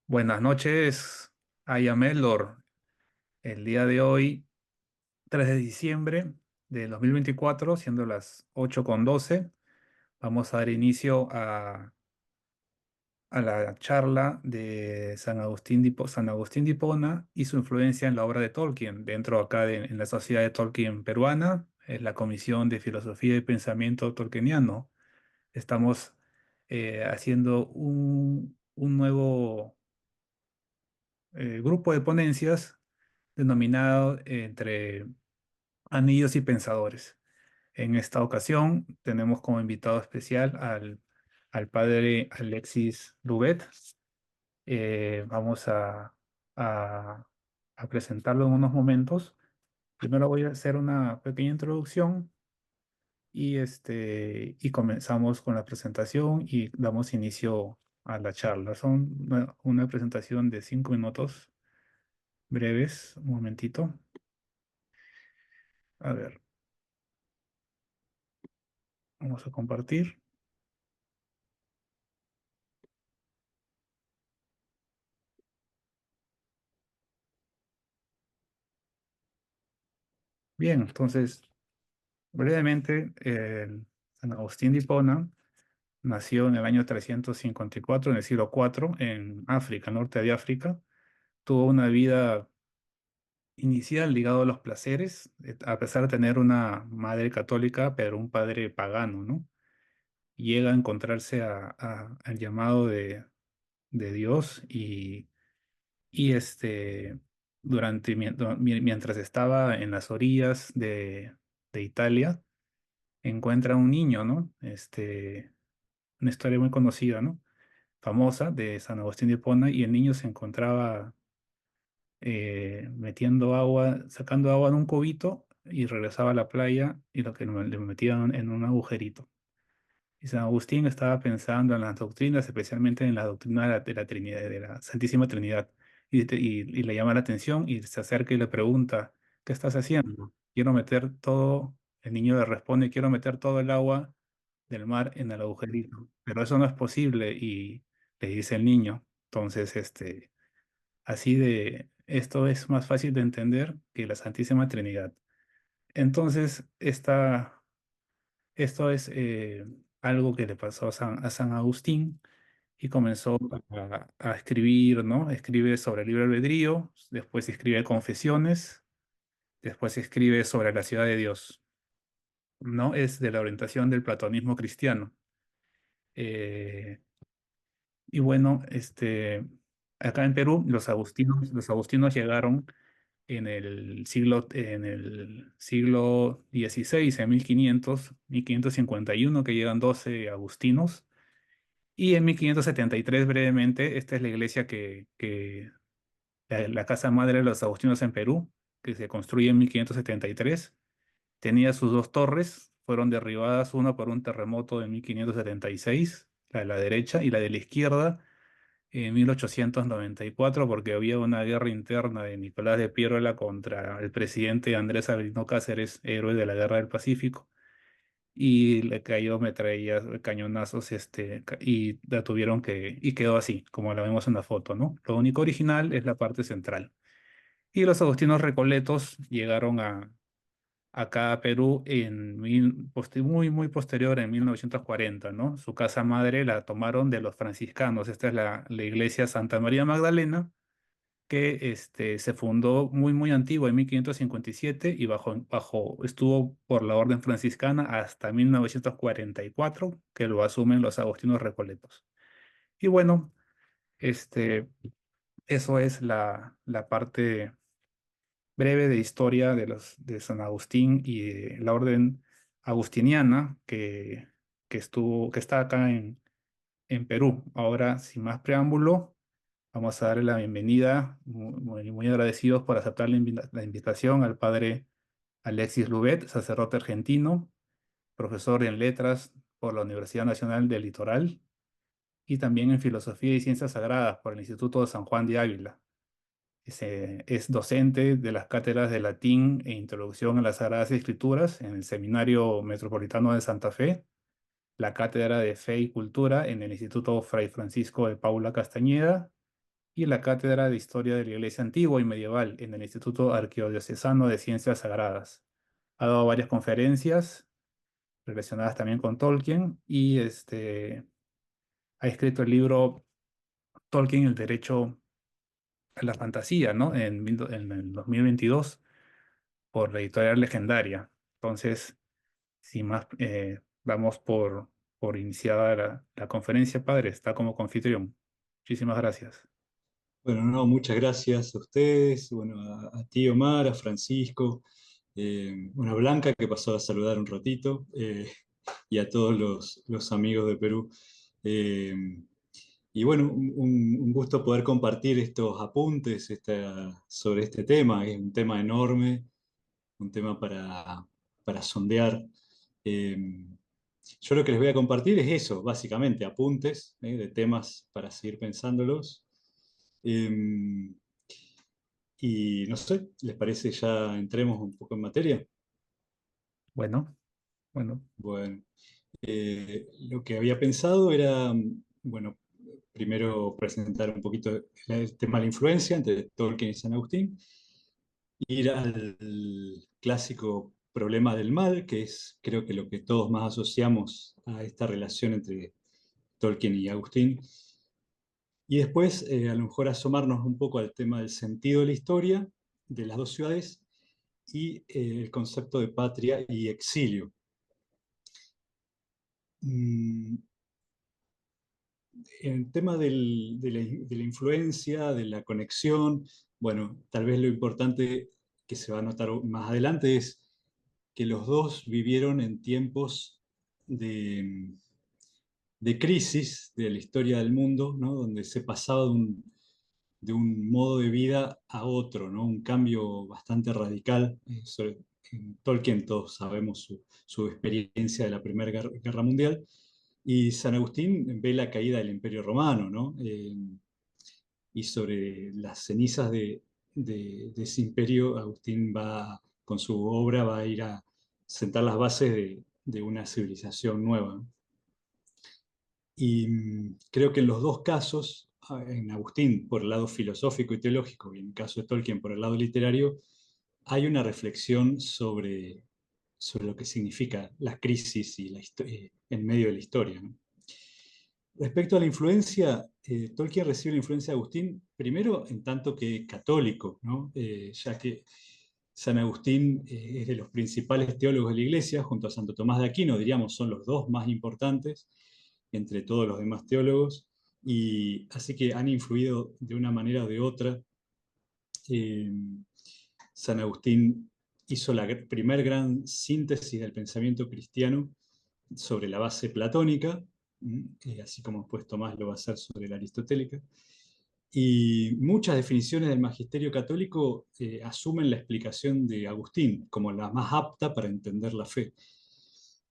Buenas noches, Ayamelor. El día de hoy, 3 de diciembre de 2024, siendo las 8:12, vamos a dar inicio a la charla de San Agustín de Hipona y su influencia en la obra de Tolkien. Dentro acá en la Sociedad de Tolkien Peruana, es la Comisión de Filosofía y Pensamiento Tolkieniano. Estamos haciendo un nuevo grupo de ponencias denominado entre Anillos y Pensadores. En esta ocasión tenemos como invitado especial al padre Alexis Louvet. Vamos a- a presentarlo en unos momentos. Primero voy a hacer una pequeña introducción y comenzamos con la presentación y damos inicio a la charla. Son una presentación de 5 minutos breves. Un momentito. A ver, vamos a compartir. Bien, entonces, brevemente, San Agustín de Hipona nació en el año 354, en el siglo IV, en África, norte de África. Tuvo una vida inicial ligada a los placeres, a pesar de tener una madre católica, pero un padre pagano, ¿no? Llega a encontrarse al llamado de Dios y mientras estaba en las orillas de Italia, encuentra un niño, ¿no? Una historia muy conocida, ¿no? Famosa de San Agustín de Hipona, y el niño se encontraba metiendo agua, sacando agua en un cubito y regresaba a la playa y lo que le metían en un agujerito. Y San Agustín estaba pensando en las doctrinas, especialmente en la doctrina de la Trinidad, de la Santísima Trinidad, y le llama la atención y se acerca y le pregunta, ¿qué estás haciendo? Quiero meter todo, el niño le responde, quiero meter todo el agua del mar en el agujerito, pero eso no es posible, y le dice el niño. Entonces, esto es más fácil de entender que la Santísima Trinidad. Entonces, esto es algo que le pasó a San Agustín, y comenzó a escribir, ¿no? Escribe sobre el libre albedrío, después escribe Confesiones, después escribe sobre la ciudad de Dios, ¿no? Es de la orientación del platonismo cristiano. Eh, y bueno, acá en Perú, los agustinos llegaron en el siglo XVI, en 1551, que llegan 12 agustinos. Y en 1573, brevemente, esta es la iglesia la casa madre de los agustinos en Perú, que se construye en 1573. Tenía sus dos torres, fueron derribadas, una por un terremoto en 1576, la de la derecha, y la de la izquierda en 1894, porque había una guerra interna de Nicolás de Piérola contra el presidente Andrés Sabino Cáceres, héroe de la Guerra del Pacífico, y le cayó metrallas, cañonazos, y la tuvieron y quedó así, como la vemos en la foto, ¿no? Lo único original es la parte central. Y los agustinos recoletos llegaron acá a Perú muy, muy posterior, en 1940, ¿no? Su casa madre la tomaron de los franciscanos. Esta es la iglesia Santa María Magdalena, que se fundó muy, muy antiguo, en 1557, y estuvo por la orden franciscana hasta 1944, que lo asumen los agustinos recoletos. Y bueno, este, eso es la parte breve de historia de San Agustín y de la orden agustiniana que está acá en Perú. Ahora, sin más preámbulo, vamos a darle la bienvenida, muy, muy agradecidos por aceptar la invitación, al padre Alexis Louvet, sacerdote argentino, profesor en letras por la Universidad Nacional del Litoral y también en filosofía y ciencias sagradas por el Instituto de San Juan de Ávila. Es docente de las cátedras de latín e introducción a las Sagradas Escrituras en el Seminario Metropolitano de Santa Fe, la cátedra de Fe y Cultura en el Instituto Fray Francisco de Paula Castañeda, y la Cátedra de Historia de la Iglesia Antigua y Medieval en el Instituto Arquidiocesano de Ciencias Sagradas. Ha dado varias conferencias relacionadas también con Tolkien y ha escrito el libro Tolkien, el derecho a la fantasía, ¿no? En el 2022 por la editorial Legendaria. Entonces, sin más, vamos por iniciada la conferencia, padre. Está como confitrión. Muchísimas gracias. Bueno, no, muchas gracias a ustedes, bueno, a ti Omar, a Francisco, bueno, a Blanca que pasó a saludar un ratito, y a todos los amigos de Perú. Eh, y bueno, un gusto poder compartir estos apuntes sobre este tema, que es un tema enorme, un tema para sondear. Eh, yo lo que les voy a compartir es eso, básicamente, apuntes, de temas para seguir pensándolos. Eh, y no sé, ¿les parece ya entremos un poco en materia? Bueno, bueno, Bueno, lo que había pensado era, bueno, primero presentar un poquito el tema de la influencia entre Tolkien y San Agustín, ir al clásico problema del mal, que es creo que lo que todos más asociamos a esta relación entre Tolkien y Agustín, y después a lo mejor asomarnos un poco al tema del sentido de la historia de las dos ciudades y el concepto de patria y exilio. Mm, el tema de la influencia, de la conexión, bueno, tal vez lo importante que se va a notar más adelante es que los dos vivieron en tiempos de, de crisis de la historia del mundo, ¿no? Donde se pasaba de un modo de vida a otro, ¿no? Un cambio bastante radical. En Tolkien todos sabemos su experiencia de la Primera Guerra Mundial, y San Agustín ve la caída del Imperio Romano, ¿no? Y sobre las cenizas de ese imperio, Agustín con su obra, va a ir a sentar las bases de una civilización nueva, ¿no? Y creo que en los dos casos, en Agustín por el lado filosófico y teológico, y en el caso de Tolkien por el lado literario, hay una reflexión sobre lo que significa la crisis y en medio de la historia, ¿no? Respecto a la influencia, Tolkien recibe la influencia de Agustín primero en tanto que católico, ¿no? Ya que San Agustín es de los principales teólogos de la Iglesia, junto a Santo Tomás de Aquino, diríamos, son los dos más importantes entre todos los demás teólogos, y así que han influido de una manera o de otra. Eh, San Agustín hizo la primer gran síntesis del pensamiento cristiano sobre la base platónica, así como después Tomás lo va a hacer sobre la aristotélica. Y muchas definiciones del magisterio católico asumen la explicación de Agustín como la más apta para entender la fe.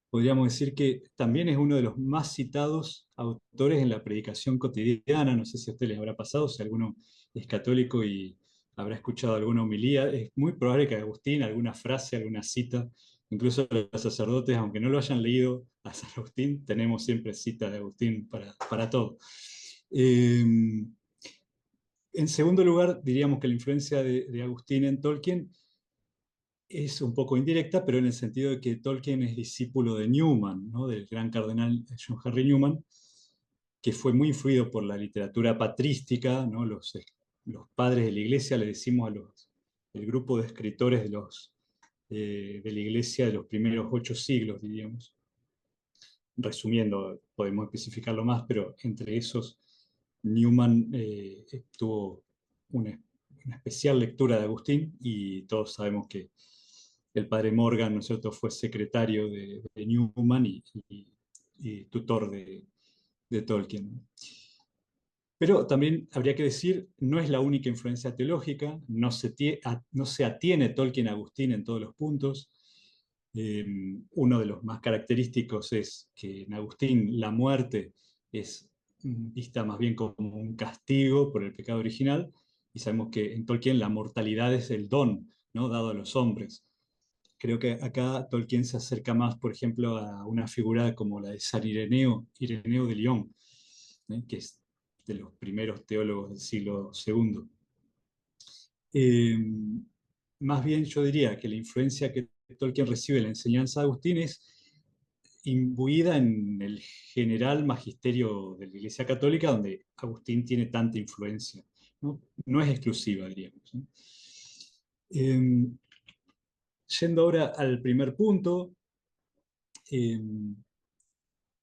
Podríamos decir que también es uno de los más citados autores en la predicación cotidiana. No sé si a usted les habrá pasado, si alguno es católico y habrá escuchado alguna homilía. Es muy probable que Agustín, alguna frase, alguna cita, incluso los sacerdotes, aunque no lo hayan leído a San Agustín, tenemos siempre citas de Agustín para todo. Eh, en segundo lugar, diríamos que la influencia de Agustín en Tolkien es un poco indirecta, pero en el sentido de que Tolkien es discípulo de Newman, ¿no? Del gran cardenal John Henry Newman, que fue muy influido por la literatura patrística, ¿no? Los padres de la iglesia, le decimos el grupo de escritores de la iglesia de los primeros 8 siglos, diríamos. Resumiendo, podemos especificarlo más, pero entre esos, Newman tuvo una especial lectura de Agustín, y todos sabemos que el padre Morgan, ¿no es cierto?, fue secretario de Newman y tutor de Tolkien, ¿no? Pero también habría que decir, no es la única influencia teológica, no se atiene Tolkien a Agustín en todos los puntos. Eh, Uno de los más característicos es que en Agustín la muerte es vista más bien como un castigo por el pecado original, y sabemos que en Tolkien la mortalidad es el don, ¿no?, dado a los hombres. Creo que acá Tolkien se acerca más, por ejemplo, a una figura como la de San Ireneo, Ireneo de Lyon, que es de los primeros teólogos del siglo segundo. Eh, Más bien yo diría que la influencia que Tolkien recibe de la enseñanza de Agustín es imbuida en el general magisterio de la Iglesia Católica, donde Agustín tiene tanta influencia. No, no es exclusiva, diríamos, ¿no? Eh, Yendo ahora al primer punto, eh,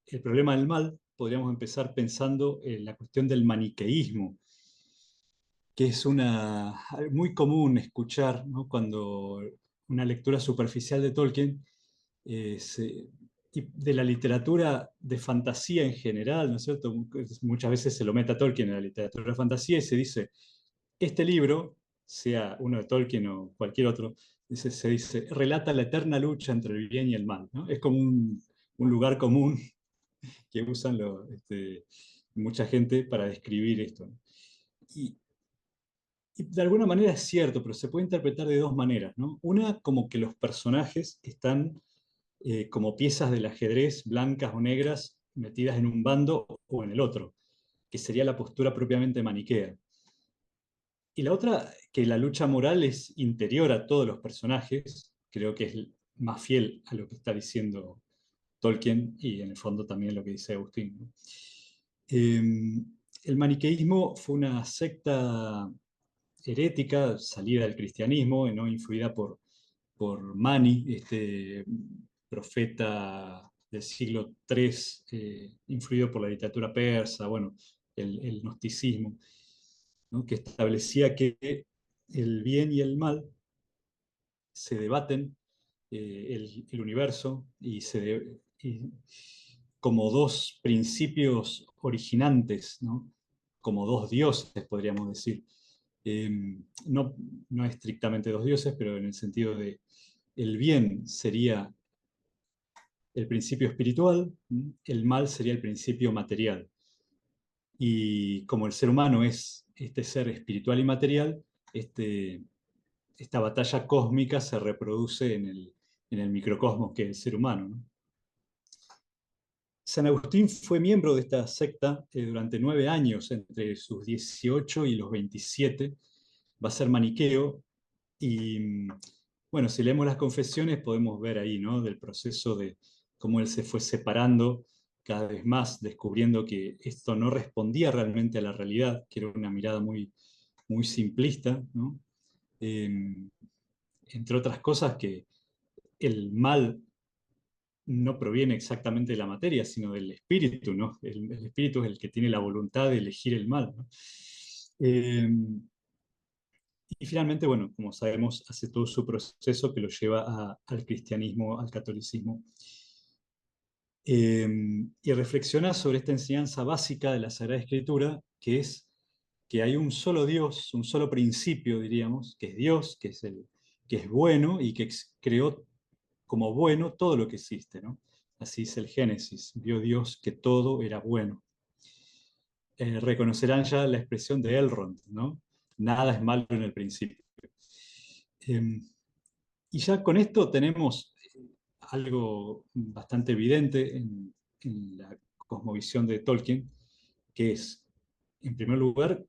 el problema del mal, podríamos empezar pensando en la cuestión del maniqueísmo, que es muy común escuchar, ¿no? Cuando una lectura superficial de Tolkien y de la literatura de fantasía en general, ¿no es cierto? Muchas veces se lo mete a Tolkien en la literatura de fantasía y se dice, este libro, sea uno de Tolkien o cualquier otro, se dice, relata la eterna lucha entre el bien y el mal, ¿no? Es como un lugar común que usan mucha gente para describir esto, ¿no? Y, y de alguna manera es cierto, pero se puede interpretar de dos maneras, ¿no? Una, como que los personajes están como piezas del ajedrez, blancas o negras, metidas en un bando o en el otro, que sería la postura propiamente maniquea. Y la otra, que la lucha moral es interior a todos los personajes, creo que es más fiel a lo que está diciendo Tolkien y en el fondo también lo que dice Agustín, ¿no? El maniqueísmo fue una secta herética, salida del cristianismo, ¿no? Influida por Mani, este profeta del siglo III, influido por la literatura persa, bueno, el gnosticismo, ¿no? Que establecía que el bien y el mal se debaten el universo como dos principios originantes, ¿no? Como dos dioses, podríamos decir. Eh, no, no estrictamente dos dioses, pero en el sentido de el bien sería el principio espiritual, el mal sería el principio material. Y como el ser humano es este ser espiritual y material, este, esta batalla cósmica se reproduce en el microcosmos que es el ser humano, ¿no? San Agustín fue miembro de esta secta durante 9 años, entre sus 18 y los 27. Va a ser maniqueo y, bueno, si leemos las confesiones podemos ver ahí, ¿no? Del proceso de cómo él se fue separando cada vez más, descubriendo que esto no respondía realmente a la realidad, que era una mirada muy simplista, ¿no? Eh, Entre otras cosas, que el mal no proviene exactamente de la materia, sino del espíritu, ¿no? El espíritu es el que tiene la voluntad de elegir el mal, ¿no? Eh, y finalmente, bueno, como sabemos, hace todo su proceso que lo lleva al cristianismo, al catolicismo. Y reflexiona sobre esta enseñanza básica de la Sagrada Escritura, que es que hay un solo Dios, un solo principio, diríamos, que es Dios, que es bueno y que creó como bueno todo lo que existe, ¿no? Así es el Génesis, vio Dios que todo era bueno. Reconocerán ya la expresión de Elrond, ¿no? Nada es malo en el principio. Eh, y ya con esto tenemos algo bastante evidente en la cosmovisión de Tolkien, que es, en primer lugar,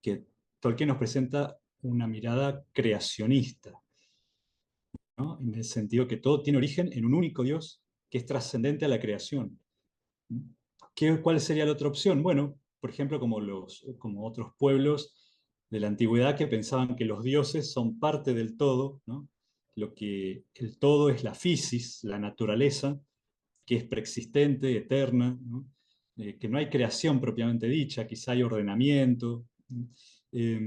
que Tolkien nos presenta una mirada creacionista, ¿no? En el sentido que todo tiene origen en un único Dios que es trascendente a la creación. ¿Cuál sería la otra opción? Bueno, por ejemplo, como otros pueblos de la antigüedad que pensaban que los dioses son parte del todo, ¿no? Lo que el todo es la physis, la naturaleza, que es preexistente, eterna, ¿no? Que no hay creación propiamente dicha, quizá hay ordenamiento. Eh,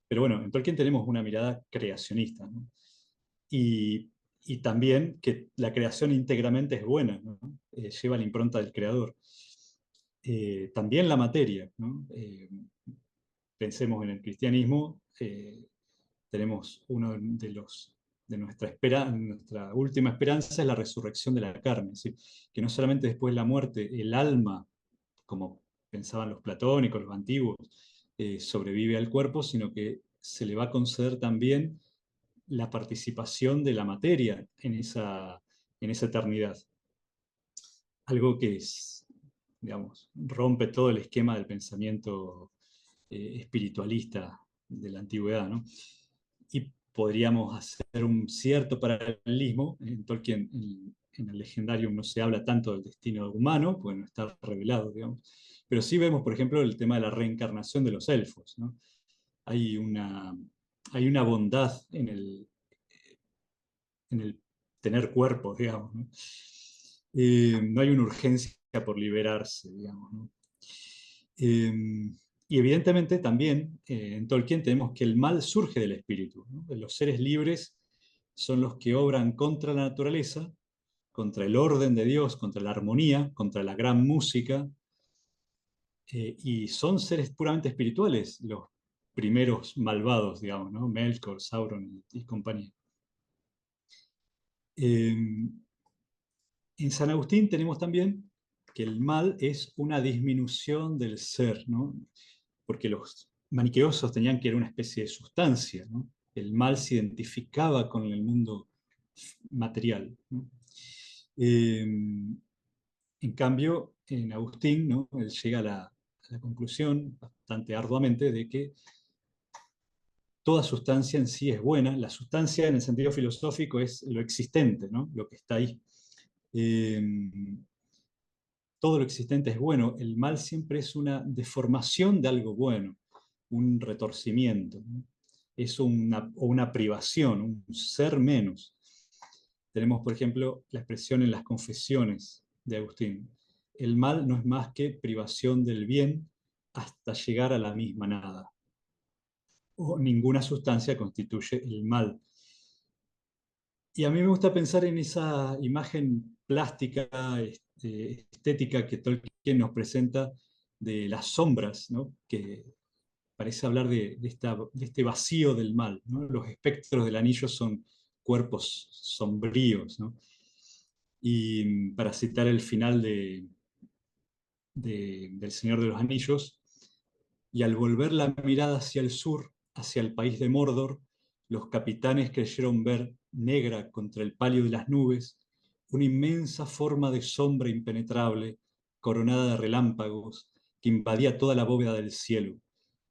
pero bueno, en Tolkien tenemos una mirada creacionista, ¿no? Y, y también que la creación íntegramente es buena, ¿no? Lleva la impronta del creador. También la materia, ¿no? Pensemos en el cristianismo, tenemos uno de nuestra última esperanza es la resurrección de la carne, es decir, que no solamente después de la muerte el alma, como pensaban los platónicos, los antiguos, sobrevive al cuerpo, sino que se le va a conceder también la participación de la materia en esa eternidad. Algo que es digamos, rompe todo el esquema del pensamiento espiritualista de la antigüedad, ¿no? Y podríamos hacer un cierto paralelismo. En Tolkien, en el Legendarium no se habla tanto del destino humano, porque no está revelado, digamos, pero sí vemos, por ejemplo, el tema de la reencarnación de los elfos, ¿no? Hay una, hay una bondad en el tener cuerpo, digamos, ¿no? No hay una urgencia por liberarse, digamos, ¿no? Eh, y evidentemente también en Tolkien tenemos que el mal surge del espíritu, ¿no? Los seres libres son los que obran contra la naturaleza, contra el orden de Dios, contra la armonía, contra la gran música, y son seres puramente espirituales los primeros malvados, digamos, ¿no? Melkor, Sauron y compañía. Eh, En San Agustín tenemos también que el mal es una disminución del ser, ¿no? Porque los maniqueosos tenían que era una especie de sustancia, ¿no? El mal se identificaba con el mundo material, ¿no? Eh, en cambio, en Agustín, ¿no? Él llega a la conclusión, bastante arduamente, de que toda sustancia en sí es buena. La sustancia, en el sentido filosófico, es lo existente, ¿no? Lo que está ahí. Eh, todo lo existente es bueno, el mal siempre es una deformación de algo bueno, un retorcimiento, ¿no? Es una privación, un ser menos. Tenemos, por ejemplo, la expresión en las confesiones de Agustín. El mal no es más que privación del bien hasta llegar a la misma nada. O ninguna sustancia constituye el mal. Y a mí me gusta pensar en esa imagen plástica, estética que Tolkien nos presenta de las sombras, ¿no? Que parece hablar de este vacío del mal, ¿no? Los espectros del anillo son cuerpos sombríos, ¿no? Y para citar el final del Señor de los Anillos, y al volver la mirada hacia el sur, hacia el país de Mordor, los capitanes creyeron ver, negra contra el palio de las nubes, una inmensa forma de sombra impenetrable, coronada de relámpagos, que invadía toda la bóveda del cielo.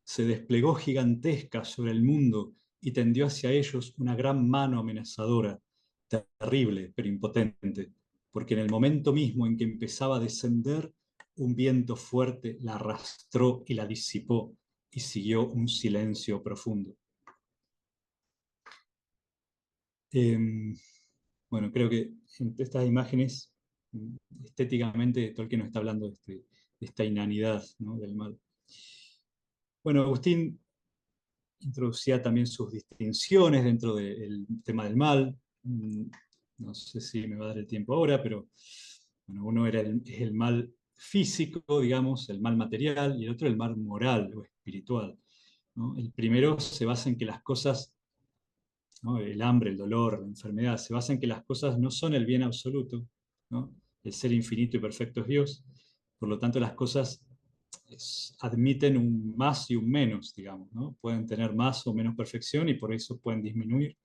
Se desplegó gigantesca sobre el mundo y tendió hacia ellos una gran mano amenazadora, terrible pero impotente, porque en el momento mismo en que empezaba a descender, un viento fuerte la arrastró y la disipó, y siguió un silencio profundo. Eh, bueno, creo que entre estas imágenes, estéticamente, Tolkien nos está hablando de esta inanidad, ¿no? Del mal. Bueno, Agustín introducía también sus distinciones dentro del tema del mal. No sé si me va a dar el tiempo ahora, pero bueno, uno es el mal físico, digamos, el mal material, y el otro el mal moral o espiritual, ¿no? El primero se basa en que las cosas, ¿no? El hambre, el dolor, la enfermedad, se basa en que las cosas no son el bien absoluto, ¿no? El ser infinito y perfecto es Dios, por lo tanto las cosas admiten un más y un menos, digamos, ¿no? Pueden tener más o menos perfección y por eso pueden disminuir.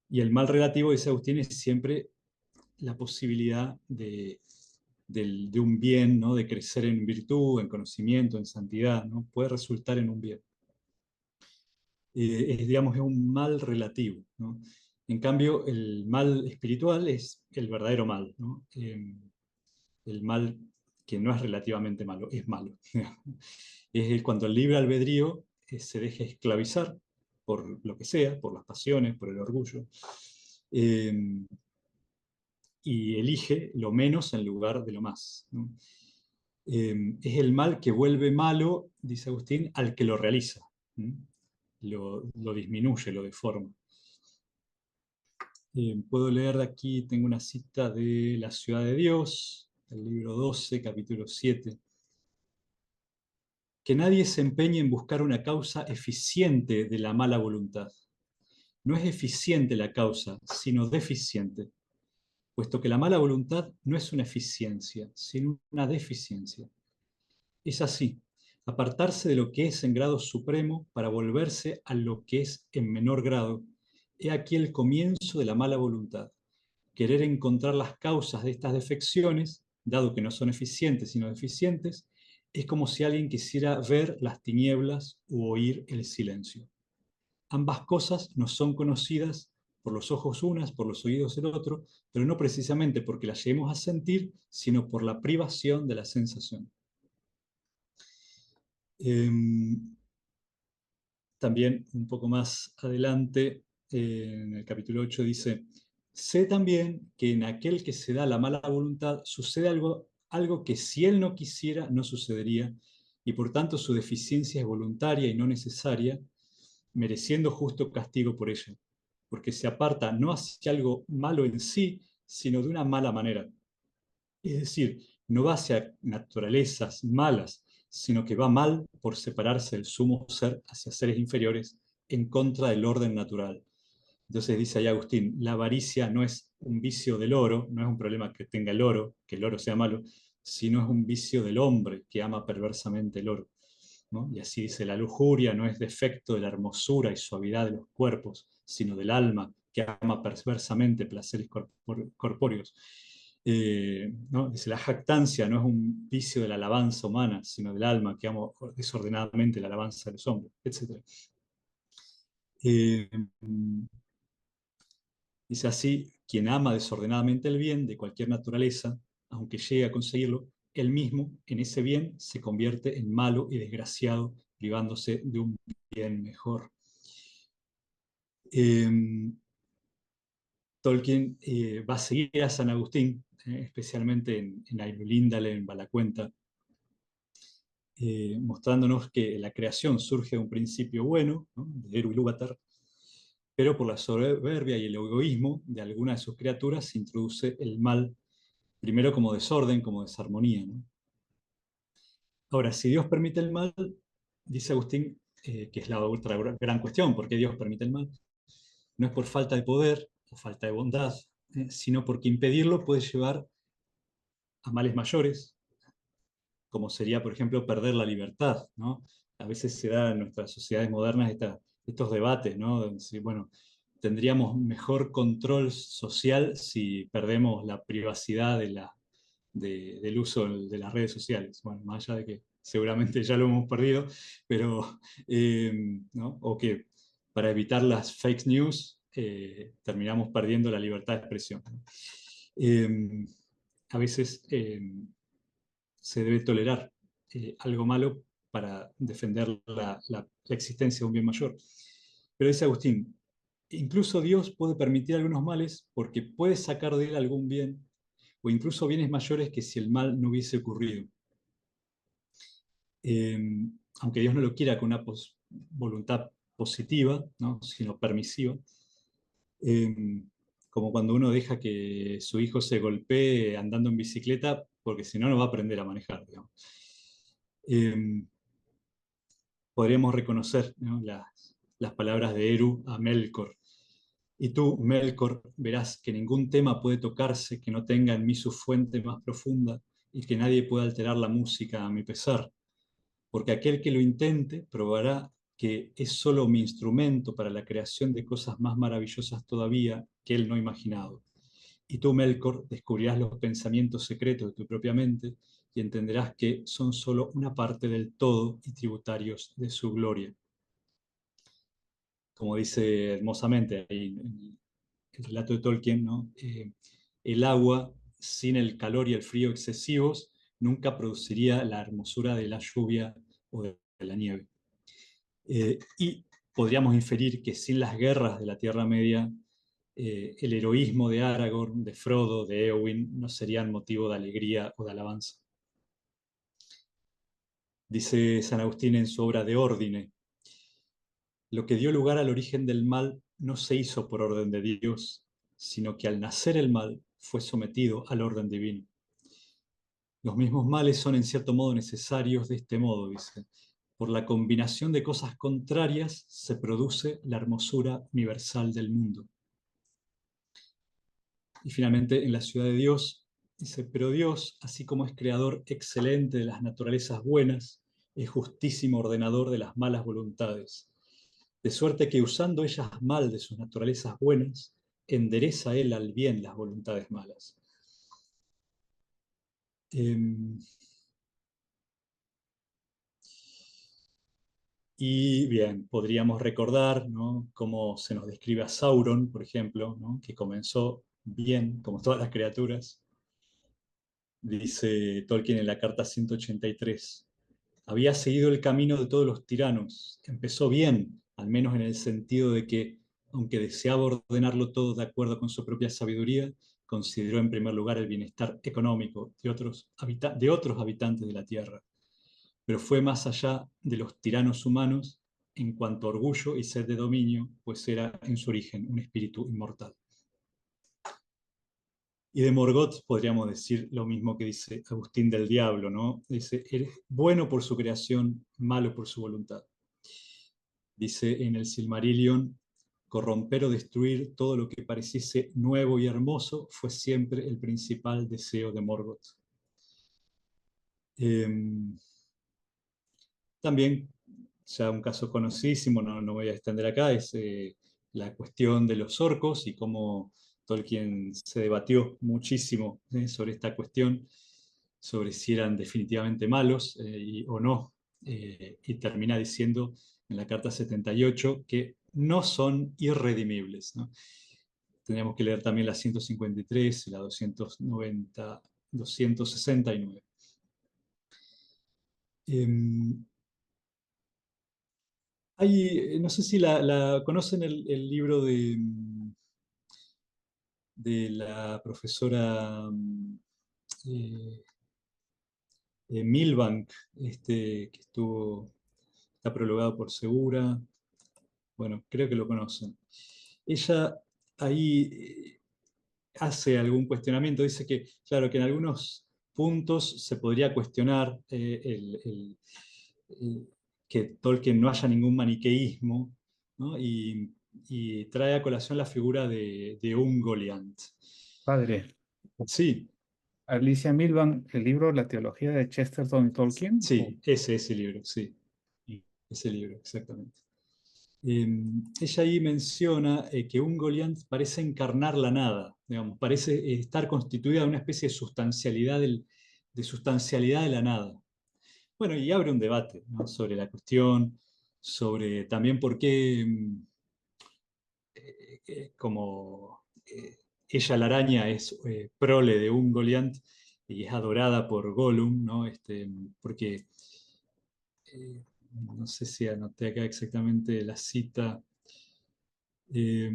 Y el mal relativo, dice Agustín, es siempre la posibilidad de un bien, ¿no? De crecer en virtud, en conocimiento, en santidad, ¿no? Puede resultar en un bien. Digamos, es un mal relativo, ¿no? En cambio, el mal espiritual es el verdadero mal, ¿no? El mal que no es relativamente malo, es malo. Es cuando el libre albedrío se deja esclavizar por lo que sea, por las pasiones, por el orgullo, eh, y elige lo menos en lugar de lo más, ¿no? Es el mal que vuelve malo, dice Agustín, al que lo realiza, ¿no? Lo disminuye, lo deforma. Puedo leer de aquí, tengo una cita de La Ciudad de Dios, el libro 12, capítulo 7. Que nadie se empeñe en buscar una causa eficiente de la mala voluntad. No es eficiente la causa, sino deficiente, puesto que la mala voluntad no es una eficiencia, sino una deficiencia. Es así, apartarse de lo que es en grado supremo para volverse a lo que es en menor grado. He aquí el comienzo de la mala voluntad. Querer encontrar las causas de estas defecciones dado que no son eficientes sino deficientes, es como si alguien quisiera ver las tinieblas u oír el silencio. Ambas cosas no son conocidas por los ojos unas, por los oídos el otro, pero no precisamente porque las lleguemos a sentir, sino por la privación de la sensación. También un poco más adelante, en el capítulo 8 dice, sé también que en aquel que se da la mala voluntad sucede algo que si él no quisiera no sucedería, y por tanto su deficiencia es voluntaria y no necesaria, mereciendo justo castigo por ello, porque se aparta no hacia algo malo en sí, sino de una mala manera. Es decir, no va hacia naturalezas malas, sino que va mal por separarse del sumo ser hacia seres inferiores en contra del orden natural. Entonces dice ahí Agustín, la avaricia no es un vicio del oro, no es un problema que tenga el oro, que el oro sea malo, sino es un vicio del hombre que ama perversamente el oro, ¿no? Y así dice, la lujuria no es defecto de la hermosura y suavidad de los cuerpos, sino del alma que ama perversamente placeres corpóreos. ¿No? Dice, la jactancia no es un vicio de la alabanza humana, sino del alma que ama desordenadamente la alabanza de los hombres, etc. Eh, Dice así, quien ama desordenadamente el bien de cualquier naturaleza, aunque llegue a conseguirlo, él mismo en ese bien se convierte en malo y desgraciado, privándose de un bien mejor. Eh, Tolkien va a seguir a San Agustín, especialmente en Ainulindale, en Balacuenta, mostrándonos que la creación surge de un principio bueno, ¿no? De Eru Ilúvatar, pero por la soberbia y el egoísmo de alguna de sus criaturas se introduce el mal, primero como desorden, como desarmonía, ¿no? Ahora, si Dios permite el mal, dice Agustín, que es la otra gran cuestión, ¿por qué Dios permite el mal? No es por falta de poder o falta de bondad, sino porque impedirlo puede llevar a males mayores, como sería, por ejemplo, perder la libertad, ¿no? A veces se da en nuestras sociedades modernas estos debates, ¿no? Donde bueno, tendríamos mejor control social si perdemos la privacidad del uso de las redes sociales. Bueno, más allá de que seguramente ya lo hemos perdido, pero, ¿no? O que para evitar las fake news terminamos perdiendo la libertad de expresión. A veces se debe tolerar algo malo para defender la existencia de un bien mayor. Pero dice Agustín, incluso Dios puede permitir algunos males porque puede sacar de él algún bien, o incluso bienes mayores que si el mal no hubiese ocurrido. Eh, Aunque Dios no lo quiera con una voluntad positiva, ¿no? Sino permisiva, eh, como cuando uno deja que su hijo se golpee andando en bicicleta, porque si no, no va a aprender a manejar, digamos. Eh, Podríamos reconocer, ¿no? Las palabras de Eru a Melkor. Y tú, Melkor, verás que ningún tema puede tocarse que no tenga en mí su fuente más profunda y que nadie pueda alterar la música a mi pesar, porque aquel que lo intente probará que es solo mi instrumento para la creación de cosas más maravillosas todavía que él no ha imaginado. Y tú, Melkor, descubrirás los pensamientos secretos de tu propia mente y entenderás que son solo una parte del todo y tributarios de su gloria. Como dice hermosamente ahí en el relato de Tolkien, ¿no? El agua sin el calor y el frío excesivos nunca produciría la hermosura de la lluvia o de la nieve. Y podríamos inferir que sin las guerras de la Tierra Media, el heroísmo de Aragorn, de Frodo, de Éowyn no serían motivo de alegría o de alabanza. Dice San Agustín en su obra De Ordine, lo que dio lugar al origen del mal no se hizo por orden de Dios, sino que al nacer el mal fue sometido al orden divino. Los mismos males son en cierto modo necesarios de este modo, dice. Por la combinación de cosas contrarias se produce la hermosura universal del mundo. Y finalmente, en la ciudad de Dios, dice, pero Dios, así como es creador excelente de las naturalezas buenas, es justísimo ordenador de las malas voluntades. De suerte que usando ellas mal de sus naturalezas buenas, endereza él al bien las voluntades malas. Em, y bien, podríamos recordar, ¿no?, cómo se nos describe a Sauron, por ejemplo, ¿no?, que comenzó bien, como todas las criaturas. Dice Tolkien en la carta 183. Había seguido el camino de todos los tiranos. Empezó bien, al menos en el sentido de que, aunque deseaba ordenarlo todo de acuerdo con su propia sabiduría, consideró en primer lugar el bienestar económico de otros habitantes de la Tierra. Pero fue más allá de los tiranos humanos en cuanto a orgullo y sed de dominio, pues era en su origen un espíritu inmortal. Y de Morgoth podríamos decir lo mismo que dice Agustín del Diablo, ¿no? Dice, eres bueno por su creación, malo por su voluntad. Dice en el Silmarillion, corromper o destruir todo lo que pareciese nuevo y hermoso fue siempre el principal deseo de Morgoth. Eh, También, ya un caso conocidísimo, no voy a extender acá, es la cuestión de los orcos y cómo Tolkien se debatió muchísimo sobre esta cuestión, sobre si eran definitivamente malos o no, y termina diciendo en la carta 78 que no son irredimibles, ¿no? Tendríamos que leer también la 153 y la 290, 269. No sé si conocen el libro de la profesora eh, Milbank, que está prologado por Segura. Bueno, creo que lo conocen. Ella ahí hace algún cuestionamiento, dice que, claro, que en algunos puntos se podría cuestionar el- que Tolkien no haya ningún maniqueísmo, ¿no? Y trae a colación la figura de Ungoliant. Padre, Sí, Alicia Milban, el libro La teología de Chesterton y Tolkien. sí, ese libro, sí, ese libro, exactamente. Eh, Ella ahí menciona que Ungoliant parece encarnar la nada, digamos, parece estar constituida de una especie de sustancialidad de la nada. Bueno, y abre un debate, ¿no?, sobre la cuestión, sobre también por qué, como ella la araña es prole de Ungoliant y es adorada por Gollum, ¿no? Porque no sé si anoté acá exactamente la cita. eh,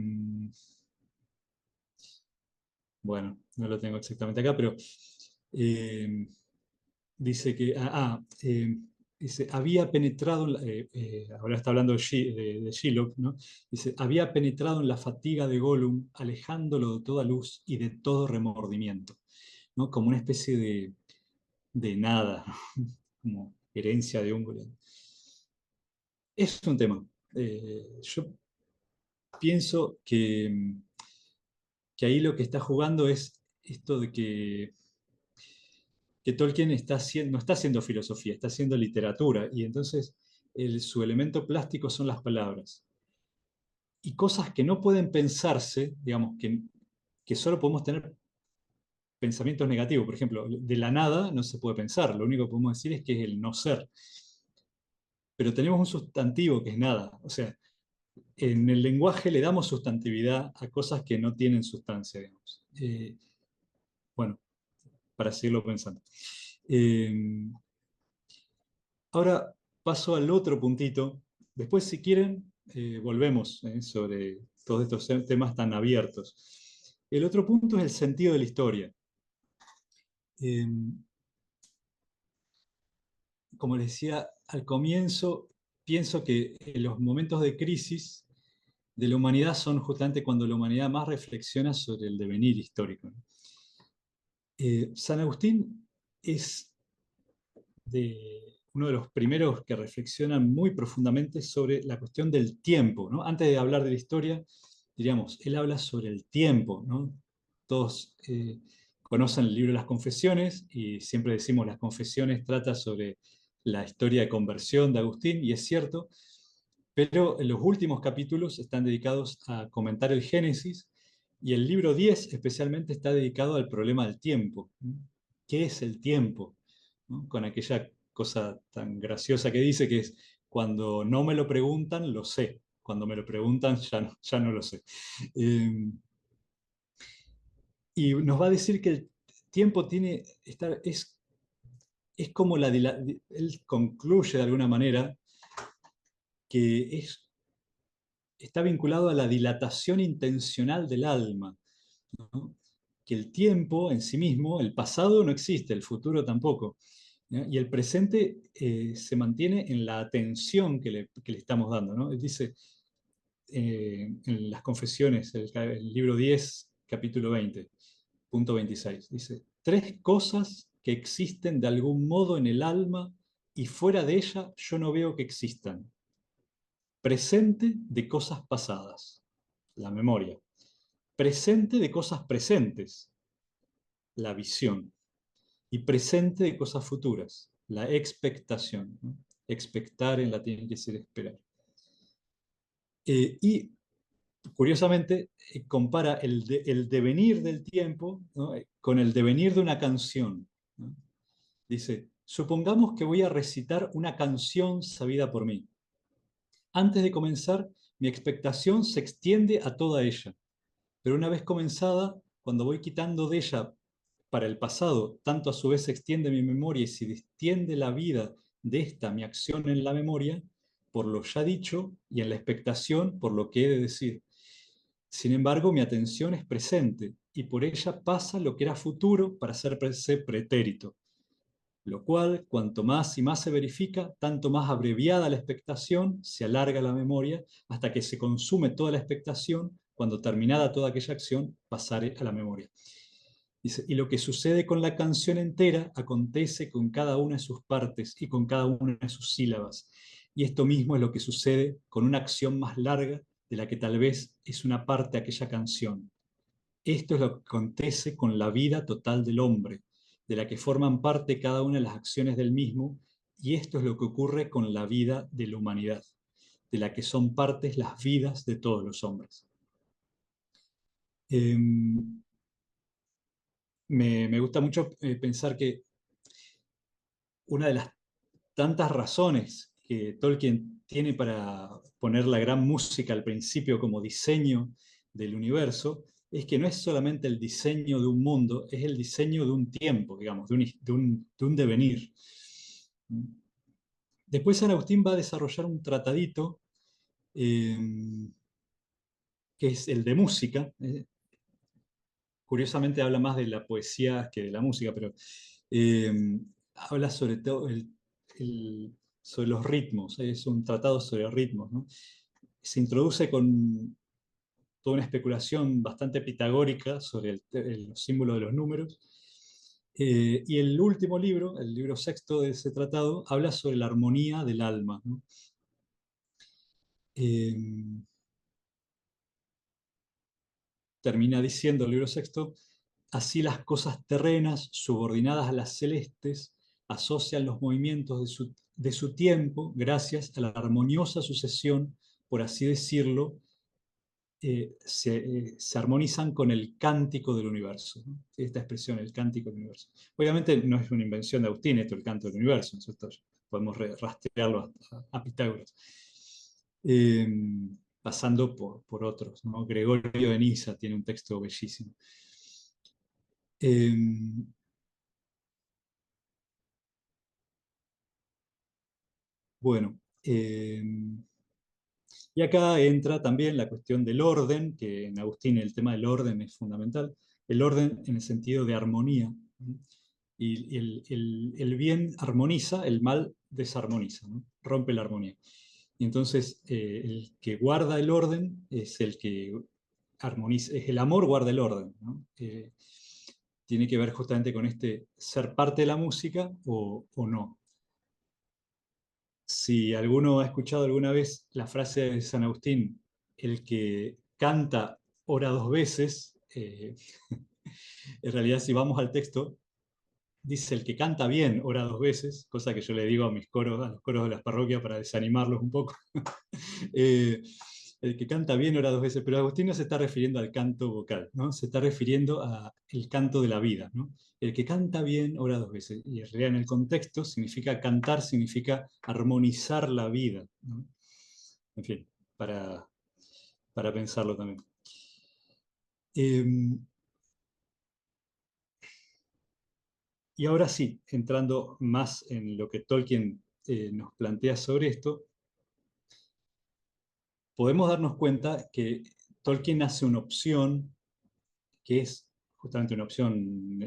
bueno, no lo tengo exactamente acá, pero eh, dice que, dice, había penetrado, ahora está hablando de Shylock, ¿no? Dice, había penetrado en la fatiga de Gollum, alejándolo de toda luz y de todo remordimiento, ¿no? Como una especie de nada, ¿no? Como herencia de Ungoliant. Es un tema. Yo pienso que ahí lo que está jugando es esto de que Tolkien no está haciendo filosofía, está haciendo literatura, y entonces su elemento plástico son las palabras. Y cosas que no pueden pensarse, digamos, que solo podemos tener pensamientos negativos. Por ejemplo, de la nada no se puede pensar, lo único que podemos decir es que es el no ser. Pero tenemos un sustantivo que es nada. O sea, en el lenguaje le damos sustantividad a cosas que no tienen sustancia, digamos. Bueno, para seguirlo pensando. Eh, Ahora paso al otro puntito. Después, si quieren, volvemos sobre todos estos temas tan abiertos. El otro punto es el sentido de la historia. Eh, Como les decía al comienzo, pienso que los momentos de crisis de la humanidad son justamente cuando la humanidad más reflexiona sobre el devenir histórico, ¿no? San Agustín es uno de los primeros que reflexionan muy profundamente sobre la cuestión del tiempo, ¿no? Antes de hablar de la historia, diríamos, él habla sobre el tiempo, ¿no? Todos conocen el libro de las Confesiones y siempre decimos las Confesiones trata sobre la historia de conversión de Agustín, y es cierto, pero en los últimos capítulos están dedicados a comentar el Génesis y el libro 10 especialmente está dedicado al problema del tiempo, ¿no? ¿qué es el tiempo? ¿No? Con aquella cosa tan graciosa que dice que es, cuando no me lo preguntan, lo sé. Cuando me lo preguntan, ya no lo sé. Eh, y nos va a decir que el tiempo es como él concluye de alguna manera que está vinculado a la dilatación intencional del alma, ¿no? Que el tiempo en sí mismo, el pasado no existe, el futuro tampoco, ¿no? Y el presente se mantiene en la atención que le estamos dando, ¿no? Él dice en las Confesiones, el libro 10, capítulo 20, punto 26, dice, tres cosas que existen de algún modo en el alma y fuera de ella yo no veo que existan. Presente de cosas pasadas, la memoria. Presente de cosas presentes, la visión. Y presente de cosas futuras, la expectación, ¿no? Expectar en latín quiere decir esperar. Y curiosamente compara el devenir del tiempo, ¿no? Con el devenir de una canción, ¿no? Dice, supongamos que voy a recitar una canción sabida por mí. Antes de comenzar, mi expectación se extiende a toda ella, pero una vez comenzada, cuando voy quitando de ella para el pasado, tanto a su vez se extiende mi memoria y se extiende la vida de esta mi acción en la memoria, por lo ya dicho, y en la expectación por lo que he de decir. Sin embargo, mi atención es presente, y por ella pasa lo que era futuro para hacerse pretérito, lo cual, cuanto más y más se verifica, tanto más abreviada la expectación, se alarga la memoria, hasta que se consume toda la expectación, cuando terminada toda aquella acción, pasare a la memoria. Dice, y lo que sucede con la canción entera acontece con cada una de sus partes y con cada una de sus sílabas. Y esto mismo es lo que sucede con una acción más larga de la que tal vez es una parte de aquella canción. Esto es lo que acontece con la vida total del hombre, de la que forman parte cada una de las acciones del mismo, y esto es lo que ocurre con la vida de la humanidad, de la que son partes las vidas de todos los hombres. Eh, me gusta mucho pensar que una de las tantas razones que Tolkien tiene para poner la gran música al principio como diseño del universo, es que no es solamente el diseño de un mundo, es el diseño de un tiempo, digamos, de un devenir. Después San Agustín va a desarrollar un tratadito eh, que es el de música. Curiosamente habla más de la poesía que de la música, pero eh, habla sobre todo sobre los ritmos, es un tratado sobre ritmos, ¿no? Se introduce con toda una especulación bastante pitagórica sobre los símbolos de los números. Y el último libro, el libro sexto de ese tratado, habla sobre la armonía del alma, ¿no? Eh, Termina diciendo el libro sexto, así las cosas terrenas, subordinadas a las celestes, asocian los movimientos de su tiempo gracias a la armoniosa sucesión, por así decirlo, se armonizan con el cántico del universo, ¿no? Esta expresión, el cántico del universo. Obviamente no es una invención de Agustín esto, el canto del universo, ¿no? Podemos rastrearlo a Pitágoras. Eh, Pasando por otros, ¿no? Gregorio de Niza tiene un texto bellísimo. Eh, bueno, y acá entra también la cuestión del orden, que en Agustín el tema del orden es fundamental, el orden en el sentido de armonía. Y el bien armoniza, el mal desarmoniza, ¿no? Rompe la armonía. Y entonces el que guarda el orden es el que armoniza, es el amor guarda el orden, ¿no? Tiene que ver justamente con este ser parte de la música o no. Si alguno ha escuchado alguna vez la frase de San Agustín, el que canta ora dos veces, en realidad si vamos al texto, dice el que canta bien ora dos veces, cosa que yo le digo a mis coros, a los coros de las parroquias para desanimarlos un poco. Eh, el que canta bien ora dos veces, pero Agustín no se está refiriendo al canto vocal, ¿no? Se está refiriendo al canto de la vida, ¿no? El que canta bien ora dos veces. Y en realidad en el contexto significa cantar, significa armonizar la vida, ¿no? En fin, para, para pensarlo también. Eh, y ahora sí, entrando más en lo que Tolkien nos plantea sobre esto, podemos darnos cuenta que Tolkien hace una opción que es justamente una opción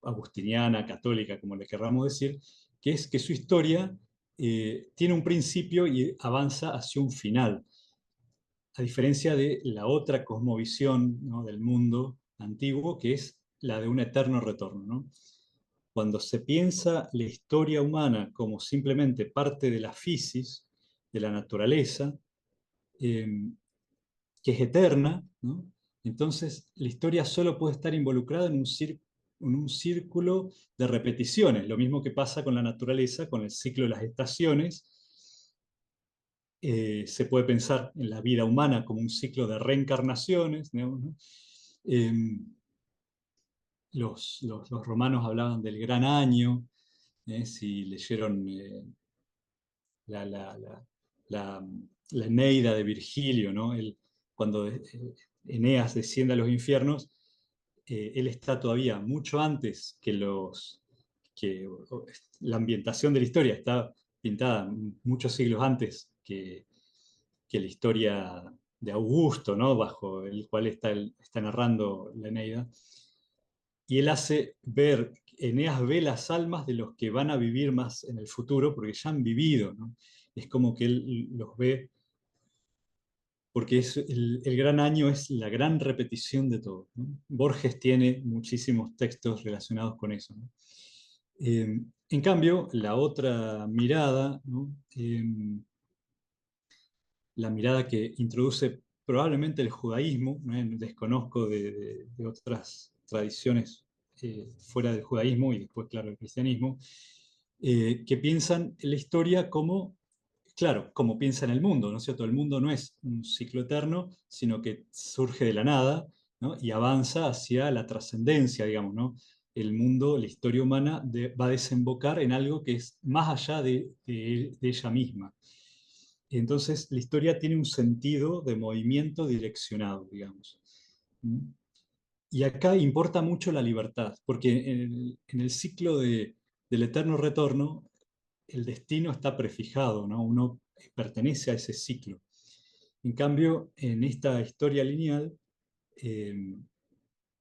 agustiniana, católica, como le querramos decir, que es que su historia tiene un principio y avanza hacia un final, a diferencia de la otra cosmovisión, ¿no?, del mundo antiguo, que es la de un eterno retorno, ¿no? Cuando se piensa la historia humana como simplemente parte de la fisis, de la naturaleza, eh, que es eterna, ¿no? Entonces la historia solo puede estar involucrada en un círculo de repeticiones, lo mismo que pasa con la naturaleza, con el ciclo de las estaciones. Se puede pensar en la vida humana como un ciclo de reencarnaciones, digamos, ¿no? Eh, los romanos hablaban del gran año, si leyeron la, la, la, la, la Eneida de Virgilio, ¿no? Cuando Eneas desciende a los infiernos, él está todavía mucho antes que la ambientación de la historia está pintada muchos siglos antes que la historia de Augusto, ¿no?, bajo el cual está narrando la Eneida. Y él hace ver, Eneas ve las almas de los que van a vivir más en el futuro, porque ya han vivido, ¿no? Es como que él los ve, porque el gran año es la gran repetición de todo, ¿no? Borges tiene muchísimos textos relacionados con eso, ¿no? En cambio, la otra mirada, ¿no?, la mirada que introduce probablemente el judaísmo, ¿no? Desconozco de otras tradiciones fuera del judaísmo y después, claro, el cristianismo, que piensan en la historia como, claro, como piensa en el mundo, ¿no es cierto? El mundo no es un ciclo eterno, sino que surge de la nada, ¿no?, y avanza hacia la trascendencia, digamos, ¿no? El mundo, la historia humana va a desembocar en algo que es más allá de ella misma. Entonces, la historia tiene un sentido de movimiento direccionado, digamos. ¿Mm? Y acá importa mucho la libertad, porque en el ciclo del eterno retorno, el destino está prefijado, ¿no? Uno pertenece a ese ciclo. En cambio, en esta historia lineal, eh,